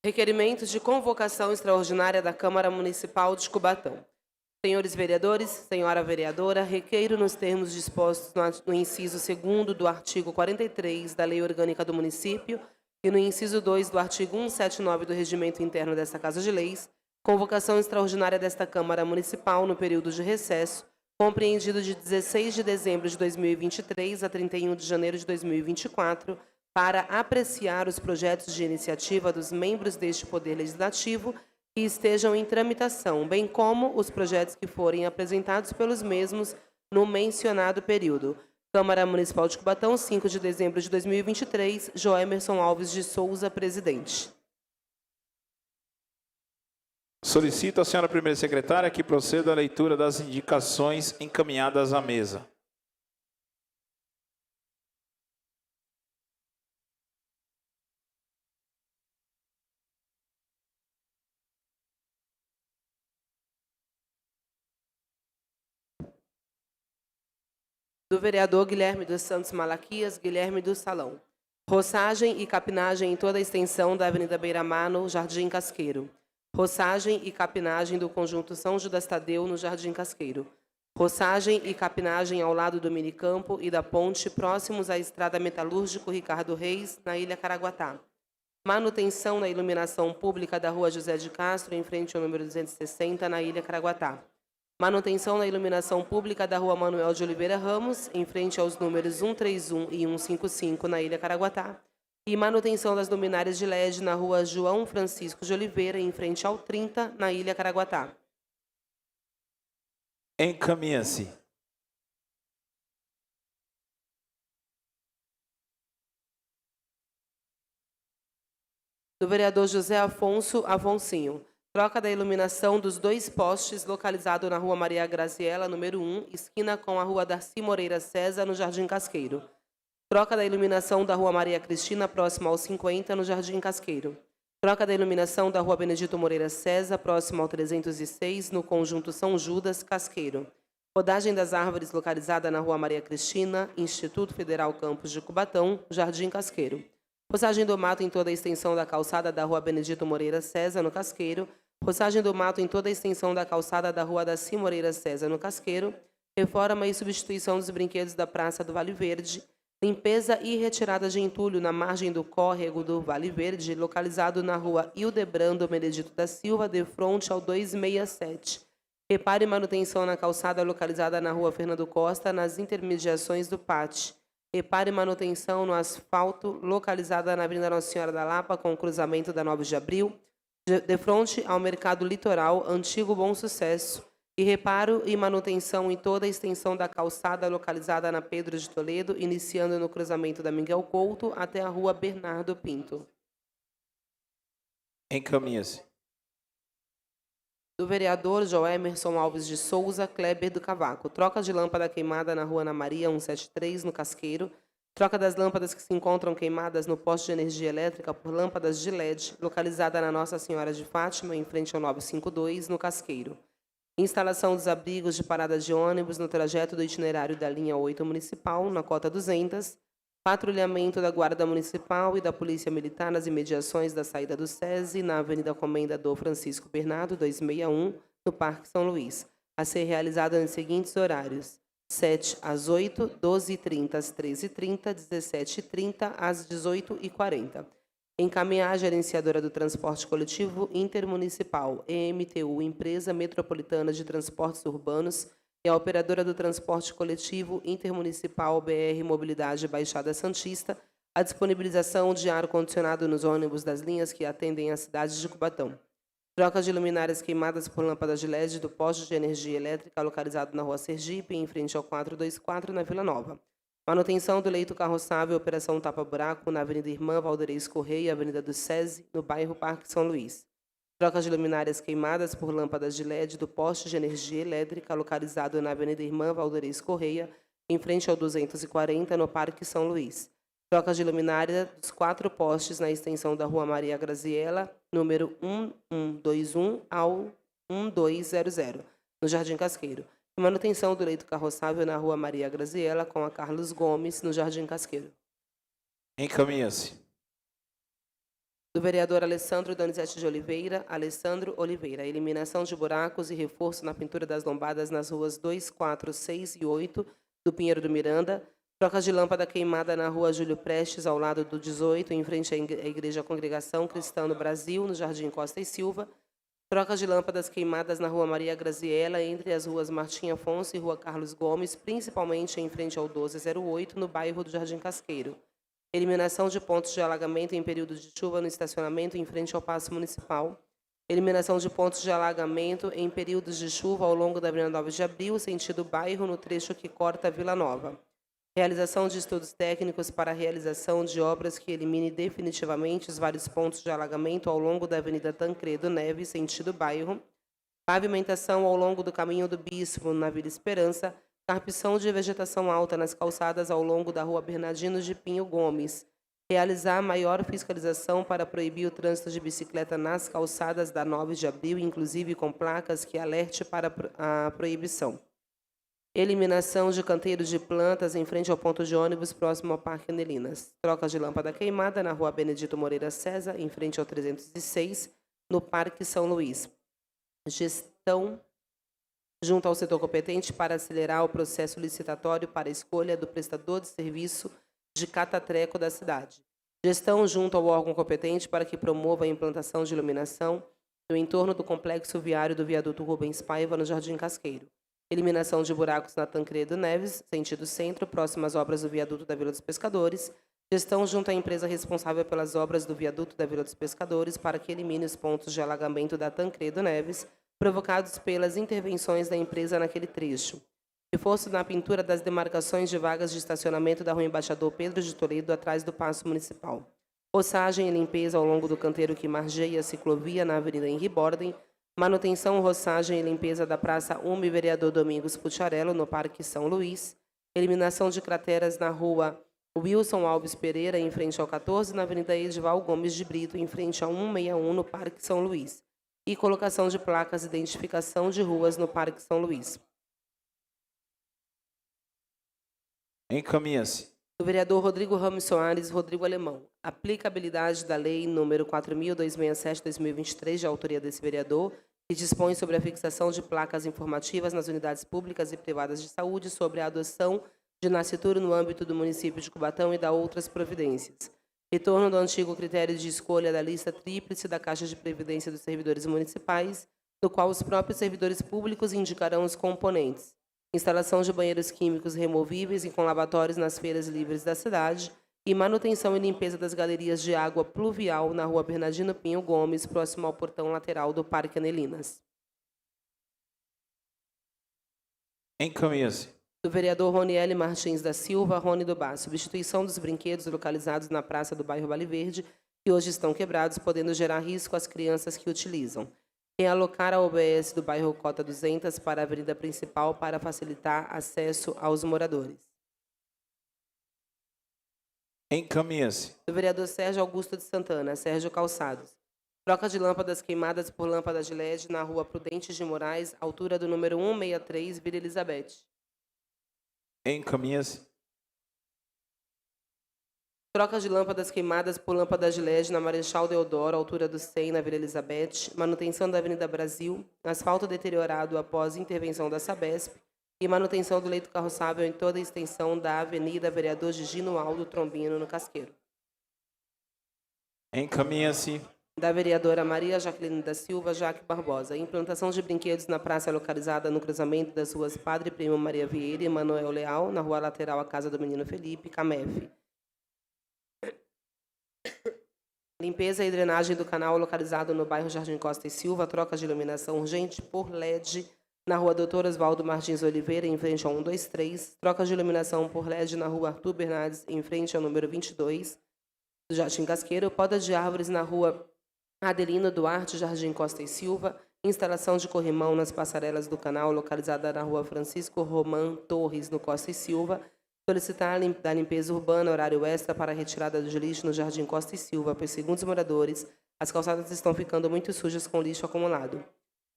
[SPEAKER 4] Requerimentos de convocação extraordinária da Câmara Municipal de Cubatão. Senhores vereadores, senhora vereadora, requeiro nos termos dispostos no inciso 2º do artigo 43 da Lei Orgânica do Município e no inciso 2 do artigo 179 do Regimento Interno desta Casa de Leis, convocação extraordinária desta Câmara Municipal no período de recesso, compreendido de 16 de dezembro de 2023 a 31 de janeiro de 2024, para apreciar os projetos de iniciativa dos membros deste Poder Legislativo que estejam em tramitação, bem como os projetos que forem apresentados pelos mesmos no mencionado período. Câmara Municipal de Cubatão, 5 de dezembro de 2023, Joemerson Alves de Souza, presidente.
[SPEAKER 3] Solicito a senhora primeira secretária que proceda à leitura das indicações encaminhadas à mesa.
[SPEAKER 4] Do vereador Guilherme dos Santos Malaquias, Guilherme do Salão. Roçagem e capinagem em toda a extensão da Avenida Beira-Mar, no Jardim Casqueiro. Roçagem e capinagem do conjunto São Judas Tadeu, no Jardim Casqueiro. Roçagem e capinagem ao lado do minicampo e da ponte, próximos à Estrada Metalúrgico Ricardo Reis, na Ilha Caraguatá. Manutenção na iluminação pública da Rua José de Castro, em frente ao número 260, na Ilha Caraguatá. Manutenção na iluminação pública da Rua Manuel de Oliveira Ramos, em frente aos números 131 e 155, na Ilha Caraguatá. E manutenção das luminárias de LED na Rua João Francisco de Oliveira, em frente ao 30, na Ilha Caraguatá.
[SPEAKER 3] Encaminha-se.
[SPEAKER 4] Do vereador José Afonso Afonsinho. Troca da iluminação dos dois postes localizado na Rua Maria Graziella, número 1, esquina com a Rua Darcy Moreira César, no Jardim Casqueiro. Troca da iluminação da Rua Maria Cristina, próxima ao 50, no Jardim Casqueiro. Troca da iluminação da Rua Benedito Moreira César, próxima ao 306, no conjunto São Judas, Casqueiro. Podagem das árvores localizada na Rua Maria Cristina, Instituto Federal Campos de Cubatão, Jardim Casqueiro. Roçagem do mato em toda a extensão da calçada da Rua Benedito Moreira César, no Casqueiro. Roçagem do mato em toda a extensão da calçada da Rua Darcy Moreira César, no Casqueiro. Reforma e substituição dos brinquedos da Praça do Vale Verde. Limpeza e retirada de entulho na margem do córrego do Vale Verde, localizado na Rua Hildebrando Benedito da Silva, de frente ao 267. Reparo e manutenção na calçada localizada na Rua Fernando Costa, nas intermediações do PAT. Reparo e manutenção no asfalto localizada na Avenida Nossa Senhora da Lapa, com o cruzamento da 9 de abril, de frente ao Mercado Litoral, Antigo Bom Sucesso. E reparo e manutenção em toda a extensão da calçada localizada na Pedro de Toledo, iniciando no cruzamento da Miguel Couto até a Rua Bernardo Pinto.
[SPEAKER 3] Encaminha-se.
[SPEAKER 4] Do vereador Joemerson Alves de Souza, Kleber do Cavaco. Troca de lâmpada queimada na Rua Ana Maria, 173, no Casqueiro. Troca das lâmpadas que se encontram queimadas no poste de energia elétrica por lâmpadas de LED, localizada na Nossa Senhora de Fátima, em frente ao 952, no Casqueiro. Instalação dos abrigos de parada de ônibus no trajeto do itinerário da linha 8 municipal, na cota 200. Patrulhamento da Guarda Municipal e da Polícia Militar nas imediações da saída do SESI, na Avenida Comendador Francisco Bernardo, 261, no Parque São Luís. A ser realizada nos seguintes horários: 7 às 8, 12h30 às 13h30, 17h30 às 18h40. Encaminhar a gerenciadora do transporte coletivo intermunicipal, EMTU, Empresa Metropolitana de Transportes Urbanos, e a operadora do transporte coletivo intermunicipal BR Mobilidade Baixada Santista, a disponibilização de ar-condicionado nos ônibus das linhas que atendem a cidade de Cubatão. Troca de luminárias queimadas por lâmpadas de LED do poste de energia elétrica localizado na Rua Sergipe, em frente ao 424, na Vila Nova. Manutenção do leito carroçável, operação tapa-buraco, na Avenida Irmã Valdeirês Correia, Avenida do SESI, no bairro Parque São Luís. Troca de luminárias queimadas por lâmpadas de LED do poste de energia elétrica localizado na Avenida Irmã Valdeirês Correia, em frente ao 240, no Parque São Luís. Troca de luminária dos 4 postes na extensão da Rua Maria Graziella, número 1121 ao 1200, no Jardim Casqueiro. E manutenção do leito carroçável na Rua Maria Graziella com a Carlos Gomes, no Jardim Casqueiro.
[SPEAKER 3] Encaminha-se.
[SPEAKER 4] Do vereador Alessandro Donizete de Oliveira, Alessandro Oliveira. Eliminação de buracos e reforço na pintura das lombadas nas ruas 2, 4, 6 e 8 do Pinheiro do Miranda. Troca de lâmpada queimada na Rua Júlio Prestes, ao lado do 18, em frente à Igreja Congregação Cristã no Brasil, no Jardim Costa e Silva. Troca de lâmpadas queimadas na Rua Maria Graziella, entre as ruas Martim Afonso e Rua Carlos Gomes, principalmente em frente ao 1208, no bairro do Jardim Casqueiro. Eliminação de pontos de alagamento em período de chuva no estacionamento em frente ao Paço Municipal. Eliminação de pontos de alagamento em períodos de chuva ao longo da Avenida 9 de Abril, sentido bairro, no trecho que corta Vila Nova. Realização de estudos técnicos para a realização de obras que elimine definitivamente os vários pontos de alagamento ao longo da Avenida Tancredo Neves, sentido bairro. Pavimentação ao longo do Caminho do Bispo, na Vila Esperança. Carpição de vegetação alta nas calçadas ao longo da Rua Bernardino de Pinho Gomes. Realizar maior fiscalização para proibir o trânsito de bicicleta nas calçadas da 9 de Abril, inclusive com placas que alerte para a proibição. Eliminação de canteiros de plantas em frente ao ponto de ônibus próximo ao Parque Anelinas. Troca de lâmpada queimada na Rua Benedito Moreira César, em frente ao 306, no Parque São Luís. Gestão junto ao setor competente para acelerar o processo licitatório para a escolha do prestador de serviço de catatreco da cidade. Gestão junto ao órgão competente para que promova a implantação de iluminação no entorno do complexo viário do viaduto Rubens Paiva, no Jardim Casqueiro. Eliminação de buracos na Tancredo Neves, sentido centro, próximo às obras do viaduto da Vila dos Pescadores. Gestão junto à empresa responsável pelas obras do viaduto da Vila dos Pescadores para que elimine os pontos de alagamento da Tancredo Neves, provocados pelas intervenções da empresa naquele trecho. Reforço na pintura das demarcações de vagas de estacionamento da Rua Embaixador Pedro de Toledo, atrás do Paço Municipal. Roçagem e limpeza ao longo do canteiro que margeia a ciclovia na Avenida Henri Borden. Manutenção, roçagem e limpeza da Praça Ume Vereador Domingos Pucharello, no Parque São Luís. Eliminação de crateras na Rua Wilson Alves Pereira, em frente ao 14, na Avenida Edival Gomes de Brito, em frente ao 161, no Parque São Luís. E colocação de placas de identificação de ruas no Parque São Luís.
[SPEAKER 3] Encaminha-se.
[SPEAKER 4] Do vereador Rodrigo Ramos Soares Rodrigo Alemão. Aplicabilidade da Lei nº 4.267/2023, de autoria desse vereador, que dispõe sobre a fixação de placas informativas nas unidades públicas e privadas de saúde sobre a adoção de nascituro no âmbito do município de Cubatão e da outras providências. Retorno do antigo critério de escolha da lista tríplice da Caixa de Previdência dos Servidores Municipais, do qual os próprios servidores públicos indicarão os componentes. Instalação de banheiros químicos removíveis e com lavatórios nas feiras livres da cidade e manutenção e limpeza das galerias de água pluvial na Rua Bernardino Pinho Gomes, próximo ao portão lateral do Parque Anelinas.
[SPEAKER 3] Encaminha-se.
[SPEAKER 4] Do vereador Roniele Martins da Silva, Rony do Bar. Substituição dos brinquedos localizados na praça do bairro Vale Verde, que hoje estão quebrados, podendo gerar risco às crianças que utilizam. Realocar a OBS do bairro Cota 200 para a avenida principal para facilitar acesso aos moradores.
[SPEAKER 3] Encaminha-se.
[SPEAKER 4] Do vereador Sérgio Augusto de Santana, Sérgio Calçados. Troca de lâmpadas queimadas por lâmpadas de LED na rua Prudentes de Moraes, altura do número 163, Vila Elizabeth.
[SPEAKER 3] Encaminha-se.
[SPEAKER 4] Troca de lâmpadas queimadas por lâmpadas de LED na Marechal Deodoro, altura do 100, na Vila Elizabeth. Manutenção da Avenida Brasil, asfalto deteriorado após intervenção da Sabesp e manutenção do leito carroçável em toda a extensão da Avenida Vereador Gigino Aldo Trombino, no Casqueiro.
[SPEAKER 3] Encaminha-se.
[SPEAKER 4] Da vereadora Maria Jaqueline da Silva Jaque Barbosa. Implantação de brinquedos na praça localizada no cruzamento das ruas Padre Primo Maria Vieira e Manuel Leal, na rua lateral à Casa do Menino Felipe, Camef. Limpeza e drenagem do canal localizado no bairro Jardim Costa e Silva. Troca de iluminação urgente por LED na rua Dr. Oswaldo Martins Oliveira, em frente ao 123. Troca de iluminação por LED na rua Arthur Bernardes, em frente ao número 22 do Jardim Casqueiro. Poda de árvores na rua Adelino Duarte, Jardim Costa e Silva. Instalação de corrimão nas passarelas do canal, localizada na rua Francisco Román Torres, no Costa e Silva. Solicitar da limpeza urbana, horário extra para a retirada de lixo no Jardim Costa e Silva, pois, segundo os moradores, as calçadas estão ficando muito sujas com lixo acumulado.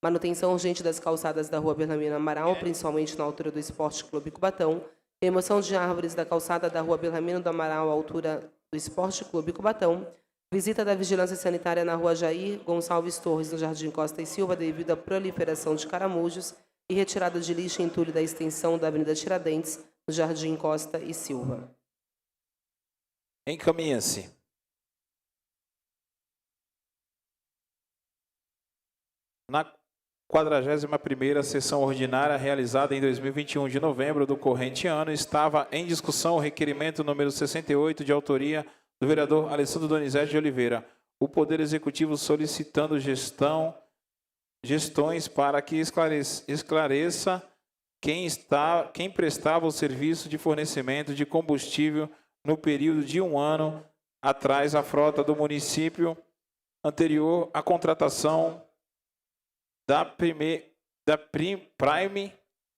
[SPEAKER 4] Manutenção urgente das calçadas da rua Belramino Amaral, principalmente na altura do Esporte Clube Cubatão. Remoção de árvores da calçada da rua Belramino do Amaral, à altura do Esporte Clube Cubatão. Visita da Vigilância Sanitária na rua Jair Gonçalves Torres, no Jardim Costa e Silva, devido à proliferação de caramujos, e retirada de lixo e entulho da extensão da Avenida Tiradentes, no Jardim Costa e Silva.
[SPEAKER 3] Encaminha-se. Na 41ª sessão ordinária realizada em 2021 de novembro do corrente ano, estava em discussão o requerimento número 68, de autoria do vereador Alessandro Donizete de Oliveira, o Poder Executivo solicitando gestões para que esclareça quem prestava o serviço de fornecimento de combustível no período de 1 ano atrás à frota do município anterior à contratação da Prime,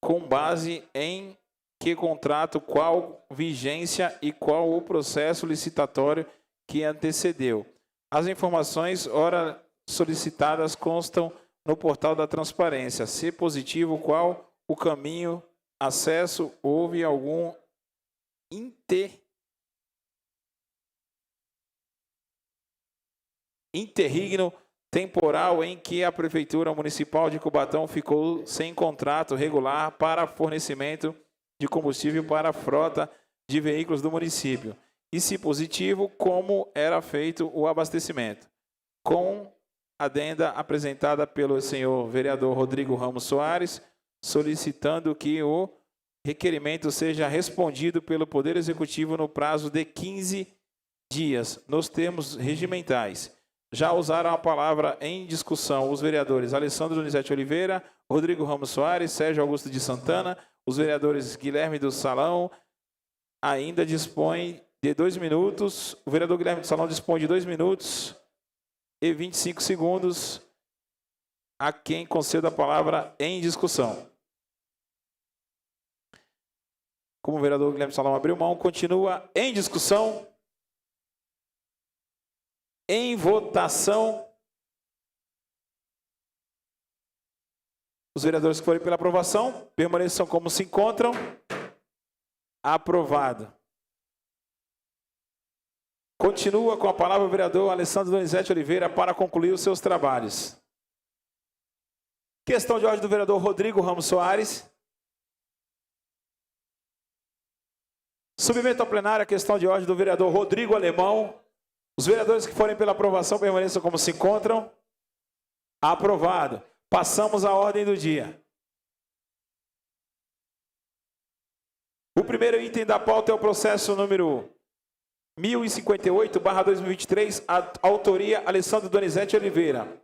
[SPEAKER 3] com base em que contrato, qual vigência e qual o processo licitatório que antecedeu. As informações ora solicitadas constam no portal da transparência. Se positivo, qual o caminho, acesso, houve algum interregno temporal em que a Prefeitura Municipal de Cubatão ficou sem contrato regular para fornecimento de combustível para a frota de veículos do município. E, se positivo, como era feito o abastecimento. Com adenda apresentada pelo senhor vereador Rodrigo Ramos Soares, solicitando que o requerimento seja respondido pelo Poder Executivo no prazo de 15 dias, nos termos regimentais. Já usaram a palavra em discussão os vereadores Alessandro Donizete Oliveira, Rodrigo Ramos Soares, Sérgio Augusto de Santana, os vereadores Guilherme do Salão ainda dispõe de 2 minutos, o vereador Guilherme do Salão dispõe de 2 minutos e 25 segundos a quem conceda a palavra em discussão. Como o vereador Guilherme do Salão abriu mão, continua em discussão. Em votação. Os vereadores que forem pela aprovação, permaneçam como se encontram. Aprovado. Continua com a palavra o vereador Alessandro Donizete Oliveira para concluir os seus trabalhos. Questão de ordem do vereador Rodrigo Ramos Soares. Submeto ao plenário a questão de ordem do vereador Rodrigo Alemão. Os vereadores que forem pela aprovação permaneçam como se encontram. Aprovado. Passamos à ordem do dia. O primeiro item da pauta é o processo número 1058/2023, autoria Alessandro Donizete Oliveira.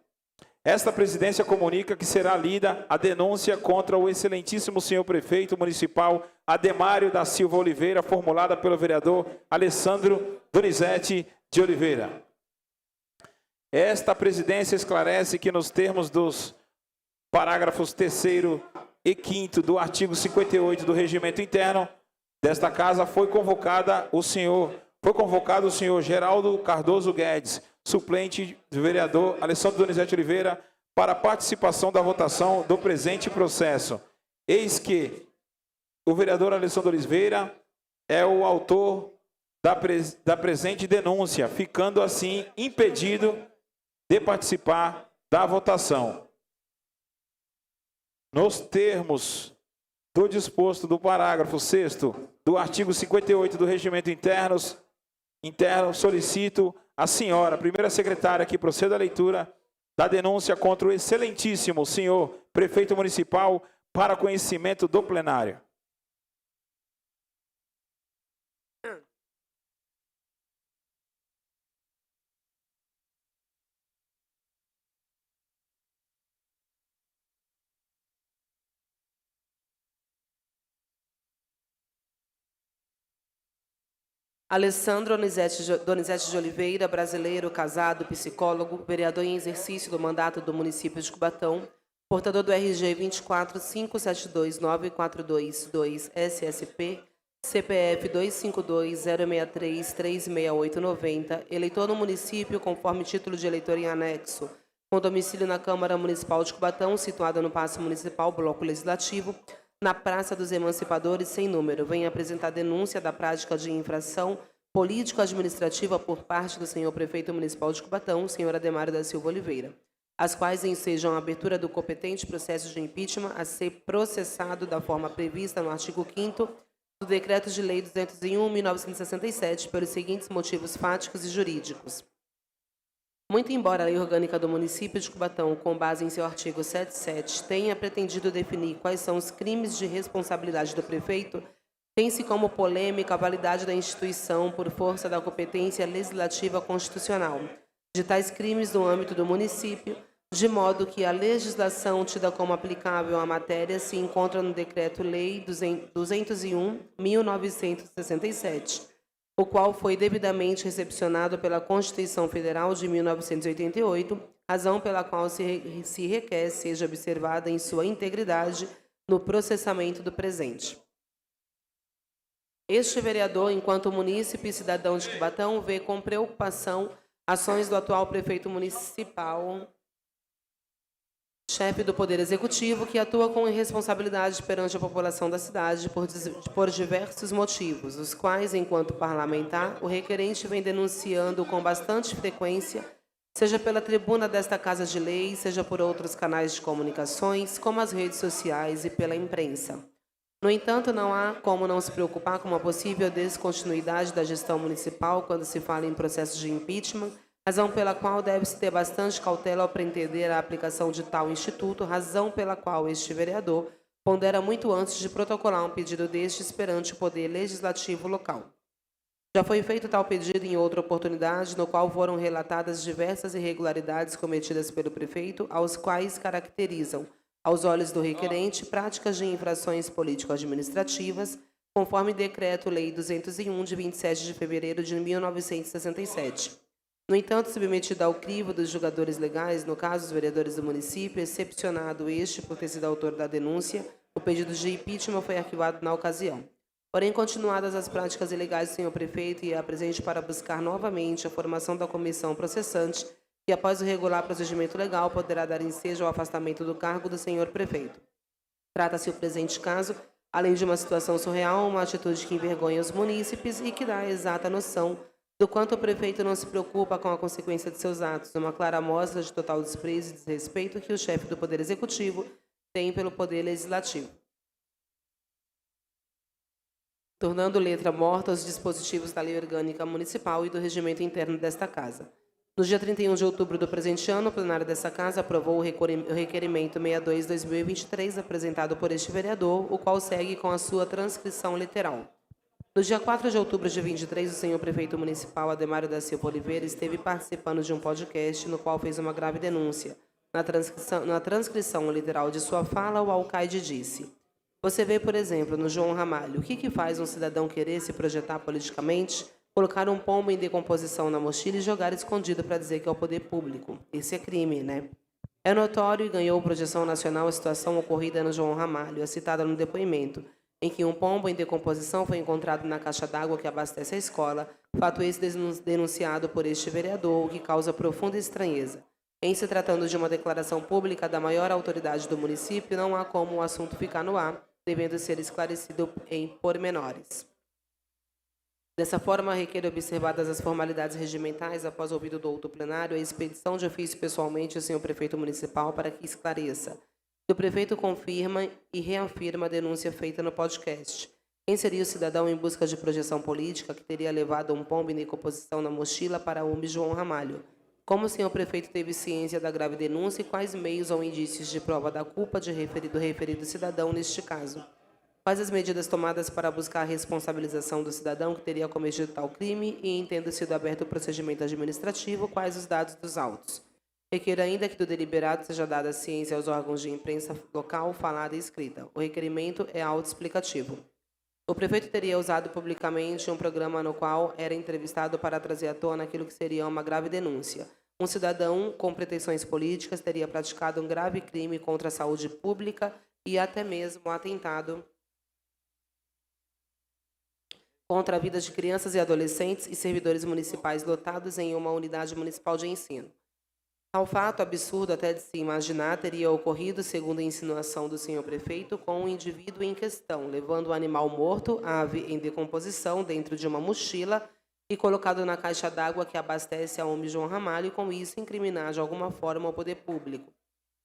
[SPEAKER 3] Esta presidência comunica que será lida a denúncia contra o excelentíssimo senhor prefeito municipal Ademário da Silva Oliveira, formulada pelo vereador Alessandro Donizete de Oliveira. Esta presidência esclarece que, nos termos dos parágrafos 3º e 5º do artigo 58 do Regimento Interno desta Casa, foi convocado o senhor Geraldo Cardoso Guedes, suplente do vereador Alessandro Donizete Oliveira, para a participação da votação do presente processo. Eis que o vereador Alessandro Oliveira é o autor da presente denúncia, ficando assim impedido de participar da votação. Nos termos do disposto do parágrafo 6º do artigo 58 do Regimento Interno, solicito a senhora, primeira secretária, que proceda à leitura da denúncia contra o excelentíssimo senhor prefeito municipal para conhecimento do plenário.
[SPEAKER 4] Alessandro Donizete de Oliveira, brasileiro, casado, psicólogo, vereador em exercício do mandato do município de Cubatão, portador do RG 245729422 SSP, CPF 25206336890, eleitor no município conforme título de eleitor em anexo, com domicílio na Câmara Municipal de Cubatão, situada no Paço Municipal, Bloco Legislativo, na Praça dos Emancipadores, sem número, vem apresentar denúncia da prática de infração político-administrativa por parte do senhor prefeito municipal de Cubatão, senhor Ademário da Silva Oliveira, as quais ensejam a abertura do competente processo de impeachment a ser processado da forma prevista no artigo 5º do Decreto de Lei 201/1967, pelos seguintes motivos fáticos e jurídicos. Muito embora a Lei Orgânica do Município de Cubatão, com base em seu artigo 77, tenha pretendido definir quais são os crimes de responsabilidade do prefeito, tem-se como polêmica a validade da instituição por força da competência legislativa constitucional de tais crimes no âmbito do município, de modo que a legislação tida como aplicável à matéria se encontra no Decreto-Lei 201/1967, o qual foi devidamente recepcionado pela Constituição Federal de 1988, razão pela qual se requer seja observada em sua integridade no processamento do presente. Este vereador, enquanto munícipe e cidadão de Cubatão, vê com preocupação ações do atual prefeito municipal, chefe do Poder Executivo, que atua com irresponsabilidade perante a população da cidade por diversos motivos, os quais, enquanto parlamentar, o requerente vem denunciando com bastante frequência, seja pela tribuna desta Casa de Lei, seja por outros canais de comunicações, como as redes sociais e pela imprensa. No entanto, não há como não se preocupar com uma possível descontinuidade da gestão municipal quando se fala em processo de impeachment, razão pela qual deve-se ter bastante cautela ao pretender a aplicação de tal instituto, razão pela qual este vereador pondera muito antes de protocolar um pedido destes perante o Poder Legislativo local. Já foi feito tal pedido em outra oportunidade, no qual foram relatadas diversas irregularidades cometidas pelo prefeito, aos quais caracterizam, aos olhos do requerente, práticas de infrações político-administrativas, conforme Decreto-Lei 201, de 27 de fevereiro de 1967. No entanto, submetido ao crivo dos julgadores legais, no caso dos vereadores do município, excepcionado este por ter sido autor da denúncia, o pedido de impeachment foi arquivado na ocasião. Porém, continuadas as práticas ilegais do senhor prefeito e apresente para buscar novamente a formação da comissão processante, que após o regular procedimento legal poderá dar ensejo ao afastamento do cargo do senhor prefeito. Trata-se o presente caso, além de uma situação surreal, uma atitude que envergonha os munícipes e que dá a exata noção do quanto o prefeito não se preocupa com a consequência de seus atos, uma clara amostra de total desprezo e desrespeito que o chefe do Poder Executivo tem pelo Poder Legislativo. Tornando letra morta os dispositivos da Lei Orgânica Municipal e do Regimento Interno desta Casa. No dia 31 de outubro do presente ano, o plenário desta Casa aprovou o requerimento 62/2023, apresentado por este vereador, o qual segue com a sua transcrição literal. No dia 4 de outubro de 2023, o senhor prefeito municipal Ademário da Silva Oliveira esteve participando de um podcast no qual fez uma grave denúncia. Na transcrição literal de sua fala, o alcaide disse: "Você vê, por exemplo, no João Ramalho, o que faz um cidadão querer se projetar politicamente? Colocar um pombo em decomposição na mochila e jogar escondido para dizer que é o poder público. Esse é crime, né? É notório e ganhou projeção nacional a situação ocorrida no João Ramalho, é citada no depoimento. em que um pombo em decomposição foi encontrado na caixa d'água que abastece a escola, fato esse denunciado por este vereador, o que causa profunda estranheza. Em se tratando de uma declaração pública da maior autoridade do município, não há como o assunto ficar no ar, devendo ser esclarecido em pormenores. Dessa forma, requer observadas as formalidades regimentais, após ouvido do outro plenário, a expedição de ofício pessoalmente ao senhor prefeito municipal para que esclareça. O prefeito confirma e reafirma a denúncia feita no podcast. Quem seria o cidadão em busca de projeção política que teria levado um pombo em decomposição na mochila para a UMB João Ramalho? Como o senhor prefeito teve ciência da grave denúncia e quais meios ou indícios de prova da culpa do referido cidadão neste caso? Quais as medidas tomadas para buscar a responsabilização do cidadão que teria cometido tal crime e, tendo sido aberto o procedimento administrativo, quais os dados dos autos? Requer ainda que do deliberado seja dada ciência aos órgãos de imprensa local, falada e escrita. O requerimento é autoexplicativo. O prefeito teria usado publicamente um programa no qual era entrevistado para trazer à tona aquilo que seria uma grave denúncia. Um cidadão com pretensões políticas teria praticado um grave crime contra a saúde pública e até mesmo atentado contra a vida de crianças e adolescentes e servidores municipais lotados em uma unidade municipal de ensino. Tal fato, absurdo até de se imaginar, teria ocorrido, segundo a insinuação do senhor prefeito, com o indivíduo em questão, levando o animal morto, ave em decomposição, dentro de uma mochila e colocado na caixa d'água que abastece a UMB João Ramalho e, com isso, incriminar de alguma forma o poder público.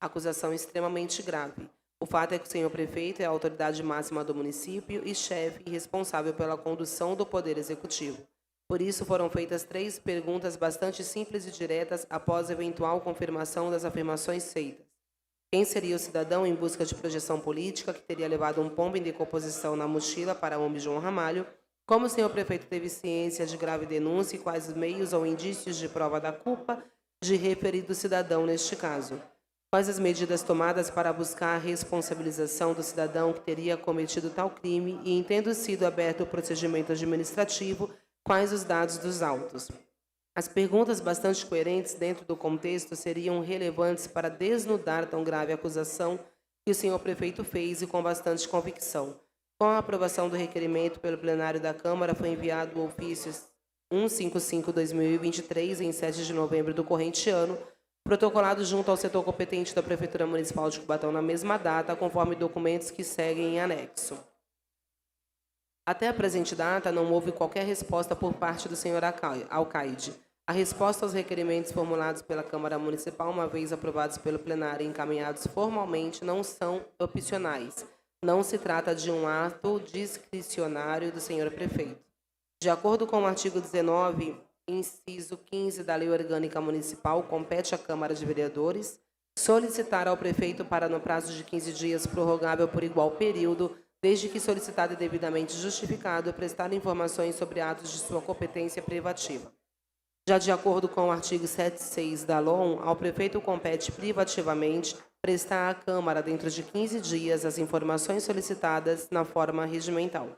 [SPEAKER 4] Acusação extremamente grave. O fato é que o senhor prefeito é a autoridade máxima do município e chefe e responsável pela condução do Poder Executivo. Por isso, foram feitas 3 perguntas bastante simples e diretas após a eventual confirmação das afirmações feitas. Quem seria o cidadão em busca de projeção política que teria levado um pombo em decomposição na mochila para a UMB João Ramalho? Como o senhor prefeito teve ciência de grave denúncia e quais os meios ou indícios de prova da culpa de referido cidadão neste caso? Quais as medidas tomadas para buscar a responsabilização do cidadão que teria cometido tal crime e, tendo sido aberto o procedimento administrativo, quais os dados dos autos? As perguntas bastante coerentes dentro do contexto seriam relevantes para desnudar tão grave acusação que o senhor prefeito fez e com bastante convicção. Com a aprovação do requerimento pelo plenário da Câmara, foi enviado o ofício 155/2023, em 7 de novembro do corrente ano, protocolado junto ao setor competente da Prefeitura Municipal de Cubatão na mesma data, conforme documentos que seguem em anexo. Até a presente data, não houve qualquer resposta por parte do senhor Alcaide. A resposta aos requerimentos formulados pela Câmara Municipal, uma vez aprovados pelo plenário e encaminhados formalmente, não são opcionais. Não se trata de um ato discricionário do senhor prefeito. De acordo com o artigo 19, inciso 15 da Lei Orgânica Municipal, compete à Câmara de Vereadores solicitar ao prefeito para, no prazo de 15 dias, prorrogável por igual período, desde que solicitado e devidamente justificado, prestar informações sobre atos de sua competência privativa. Já de acordo com o artigo 76 da LOM, ao prefeito compete privativamente prestar à Câmara, dentro de 15 dias, as informações solicitadas na forma regimental.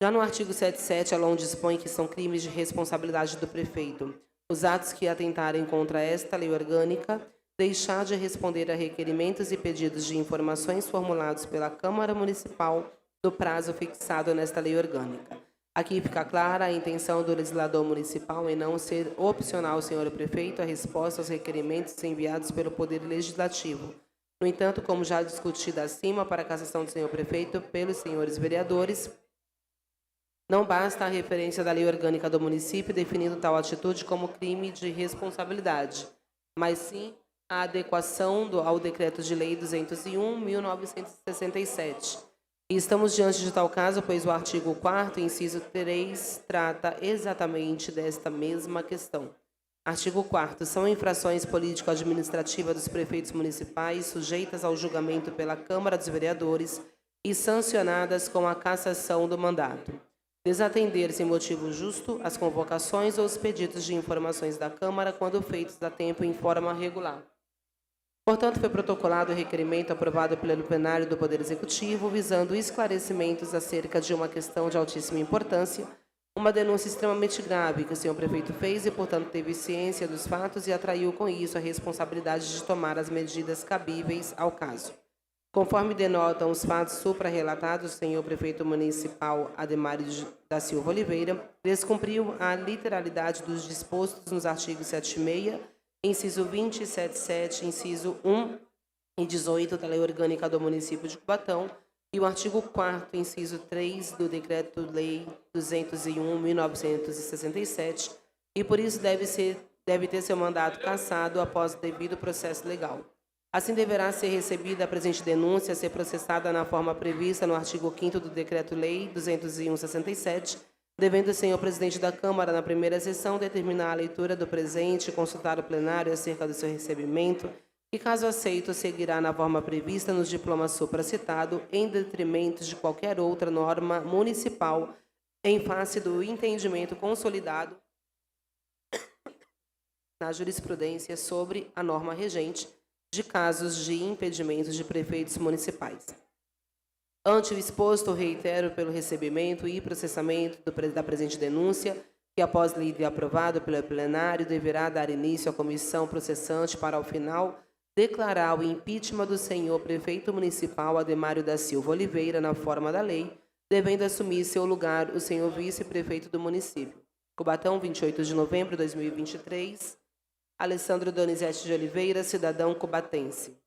[SPEAKER 4] Já no artigo 77, a LOM dispõe que são crimes de responsabilidade do prefeito os atos que atentarem contra esta lei orgânica, deixar de responder a requerimentos e pedidos de informações formulados pela Câmara Municipal do prazo fixado nesta lei orgânica. Aqui fica clara a intenção do legislador municipal em não ser opcional, senhor prefeito, a resposta aos requerimentos enviados pelo Poder Legislativo. No entanto, como já discutido acima, para a cassação do senhor prefeito pelos senhores vereadores, não basta a referência da lei orgânica do município definindo tal atitude como crime de responsabilidade, mas sim a adequação ao Decreto de Lei 201/1967. E estamos diante de tal caso, pois o artigo 4º, inciso 3, trata exatamente desta mesma questão. Artigo 4º. São infrações político-administrativas dos prefeitos municipais sujeitas ao julgamento pela Câmara dos Vereadores e sancionadas com a cassação do mandato. Desatender sem motivo justo as convocações ou os pedidos de informações da Câmara quando feitos a tempo e em forma regular. Portanto, foi protocolado o requerimento aprovado pelo plenário do Poder Executivo, visando esclarecimentos acerca de uma questão de altíssima importância, uma denúncia extremamente grave que o senhor prefeito fez e, portanto, teve ciência dos fatos e atraiu com isso a responsabilidade de tomar as medidas cabíveis ao caso. Conforme denotam os fatos suprarrelatados, o senhor prefeito municipal Ademário da Silva Oliveira descumpriu a literalidade dos dispostos nos artigos 76, inciso 20, 77, inciso 1 e 18 da Lei Orgânica do Município de Cubatão e o artigo 4º, inciso 3 do Decreto-Lei 201/1967, e por isso deve ter seu mandato cassado após o devido processo legal. Assim, deverá ser recebida a presente denúncia, ser processada na forma prevista no artigo 5º do Decreto-Lei 201/67, devendo o senhor presidente da Câmara, na primeira sessão, determinar a leitura do presente e consultar o plenário acerca do seu recebimento, e, caso aceito, seguirá na forma prevista nos diplomas supracitado, em detrimento de qualquer outra norma municipal, em face do entendimento consolidado na jurisprudência sobre a norma regente de casos de impedimentos de prefeitos municipais. Ante o exposto, reitero pelo recebimento e processamento da presente denúncia, que após lido e aprovado pelo plenário, deverá dar início à comissão processante para, ao final, declarar o impeachment do senhor prefeito municipal Ademário da Silva Oliveira na forma da lei, devendo assumir seu lugar o senhor vice-prefeito do município. Cubatão, 28 de novembro de 2023. Alessandro Donizete de Oliveira, cidadão cubatense.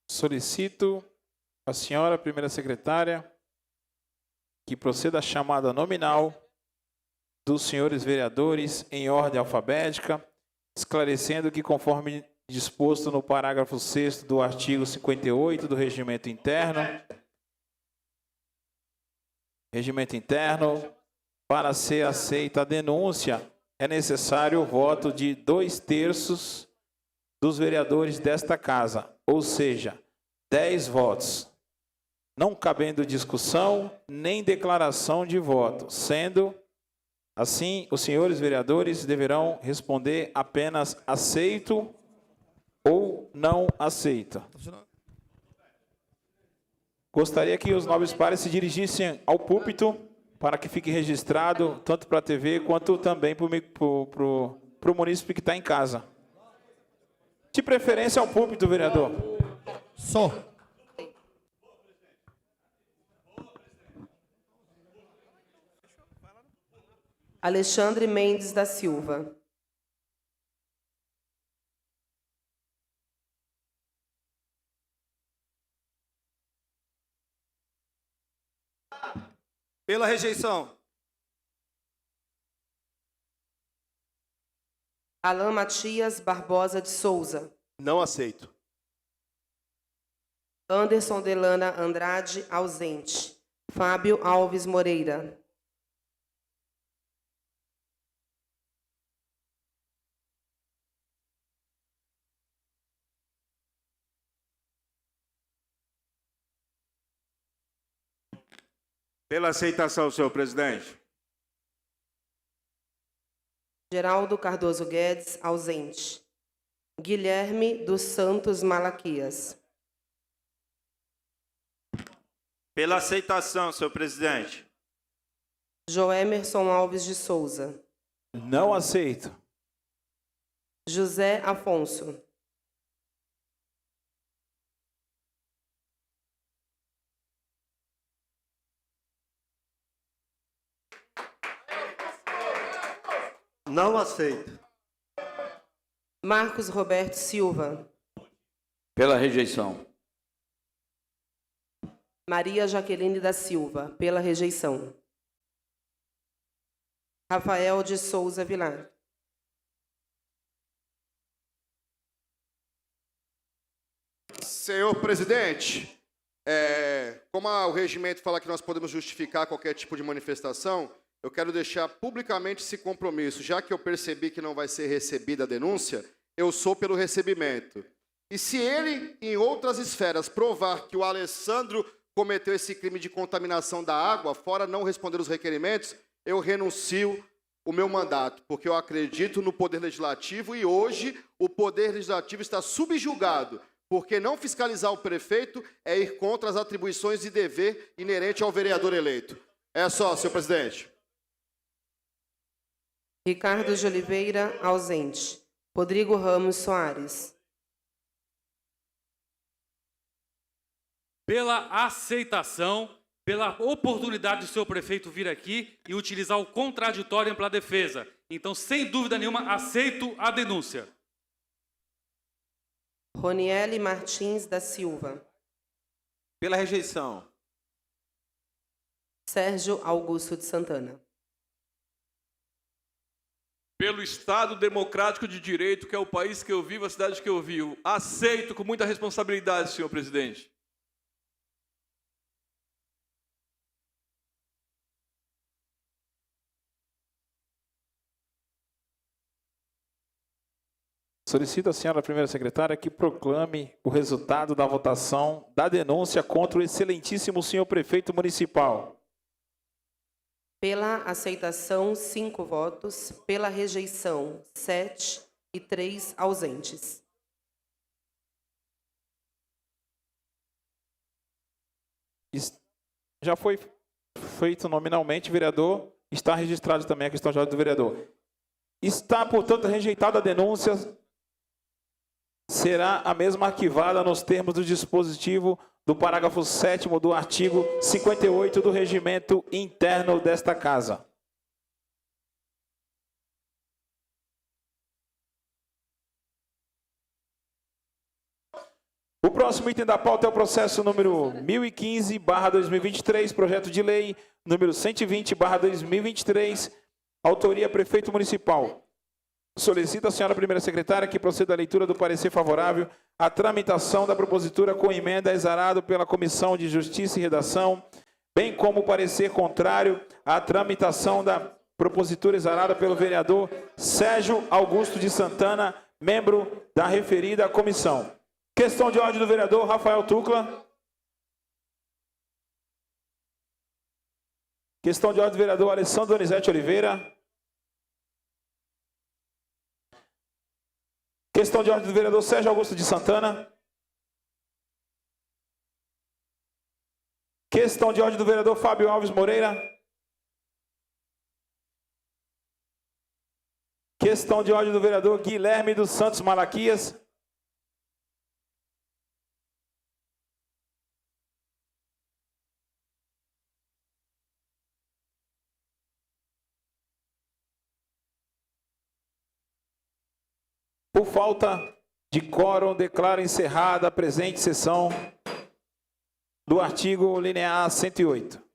[SPEAKER 3] Solicito a senhora primeira secretária que proceda a chamada nominal dos senhores vereadores em ordem alfabética, esclarecendo que, conforme disposto no parágrafo 6º do artigo 58 do Regimento Interno, para ser aceita a denúncia, é necessário o voto de 2/3 dos vereadores desta casa, ou seja, 10 votos. Não cabendo discussão nem declaração de voto, sendo assim, os senhores vereadores deverão responder apenas aceito ou não aceito. Gostaria que os nobres pares se dirigissem ao púlpito para que fique registrado, tanto para a TV quanto também para o munícipe que está em casa. De preferência ao púlpito, vereador.
[SPEAKER 1] Só.
[SPEAKER 4] Alexandre Mendes da Silva.
[SPEAKER 11] Pela rejeição.
[SPEAKER 4] Alain Matias Barbosa de Souza.
[SPEAKER 12] Não aceito.
[SPEAKER 4] Anderson Delana Andrade, ausente. Fábio Alves Moreira.
[SPEAKER 8] Pela aceitação, senhor presidente.
[SPEAKER 4] Geraldo Cardoso Guedes, ausente. Guilherme dos Santos Malaquias.
[SPEAKER 5] Pela aceitação, senhor presidente.
[SPEAKER 4] Joemerson Alves de Souza.
[SPEAKER 3] Não aceito.
[SPEAKER 4] José Afonso.
[SPEAKER 12] Não aceito.
[SPEAKER 4] Marcos Roberto Silva.
[SPEAKER 7] Pela rejeição.
[SPEAKER 4] Maria Jaqueline da Silva, pela rejeição. Rafael de Souza Vilar.
[SPEAKER 10] Senhor presidente, como o regimento fala que nós podemos justificar qualquer tipo de manifestação, eu quero deixar publicamente esse compromisso. Já que eu percebi que não vai ser recebida a denúncia, eu sou pelo recebimento. E se ele, em outras esferas, provar que o Alessandro cometeu esse crime de contaminação da água, fora não responder os requerimentos, eu renuncio o meu mandato, porque eu acredito no Poder Legislativo e hoje o Poder Legislativo está subjugado, porque não fiscalizar o prefeito é ir contra as atribuições e dever inerente ao vereador eleito. É só, senhor presidente.
[SPEAKER 4] Ricardo de Oliveira, ausente. Rodrigo Ramos Soares.
[SPEAKER 2] Pela aceitação, pela oportunidade do senhor prefeito vir aqui e utilizar o contraditório em ampla defesa. Então, sem dúvida nenhuma, aceito a denúncia.
[SPEAKER 4] Roniele Martins da Silva.
[SPEAKER 13] Pela rejeição.
[SPEAKER 4] Sérgio Augusto de Santana.
[SPEAKER 9] Pelo Estado Democrático de Direito, que é o país que eu vivo, a cidade que eu vivo. Aceito com muita responsabilidade, senhor presidente.
[SPEAKER 3] Solicito à senhora primeira secretária que proclame o resultado da votação da denúncia contra o excelentíssimo senhor prefeito municipal.
[SPEAKER 4] Pela aceitação, 5 votos. Pela rejeição, 7 e 3 ausentes.
[SPEAKER 3] Já foi feito nominalmente, vereador. Está registrado também a questão de ordem do vereador. Está, portanto, rejeitada a denúncia. Será a mesma arquivada nos termos do dispositivo do parágrafo 7º do artigo 58 do regimento interno desta Casa. O próximo item da pauta é o processo número 1015/2023, projeto de lei número 120/2023, autoria prefeito municipal. Solicita a senhora primeira secretária que proceda à leitura do parecer favorável à tramitação da propositura com emenda exarado pela Comissão de Justiça e Redação, bem como o parecer contrário à tramitação da propositura exarada pelo vereador Sérgio Augusto de Santana, membro da referida comissão. Questão de ordem do vereador Rafael Tucla. Questão de ordem do vereador Alessandro Donizete Oliveira. Questão de ordem do vereador Sérgio Augusto de Santana. Questão de ordem do vereador Fábio Alves Moreira. Questão de ordem do vereador Guilherme dos Santos Malaquias. Por falta de quórum, declaro encerrada a presente sessão do artigo linear 108.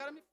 [SPEAKER 13] Cara, me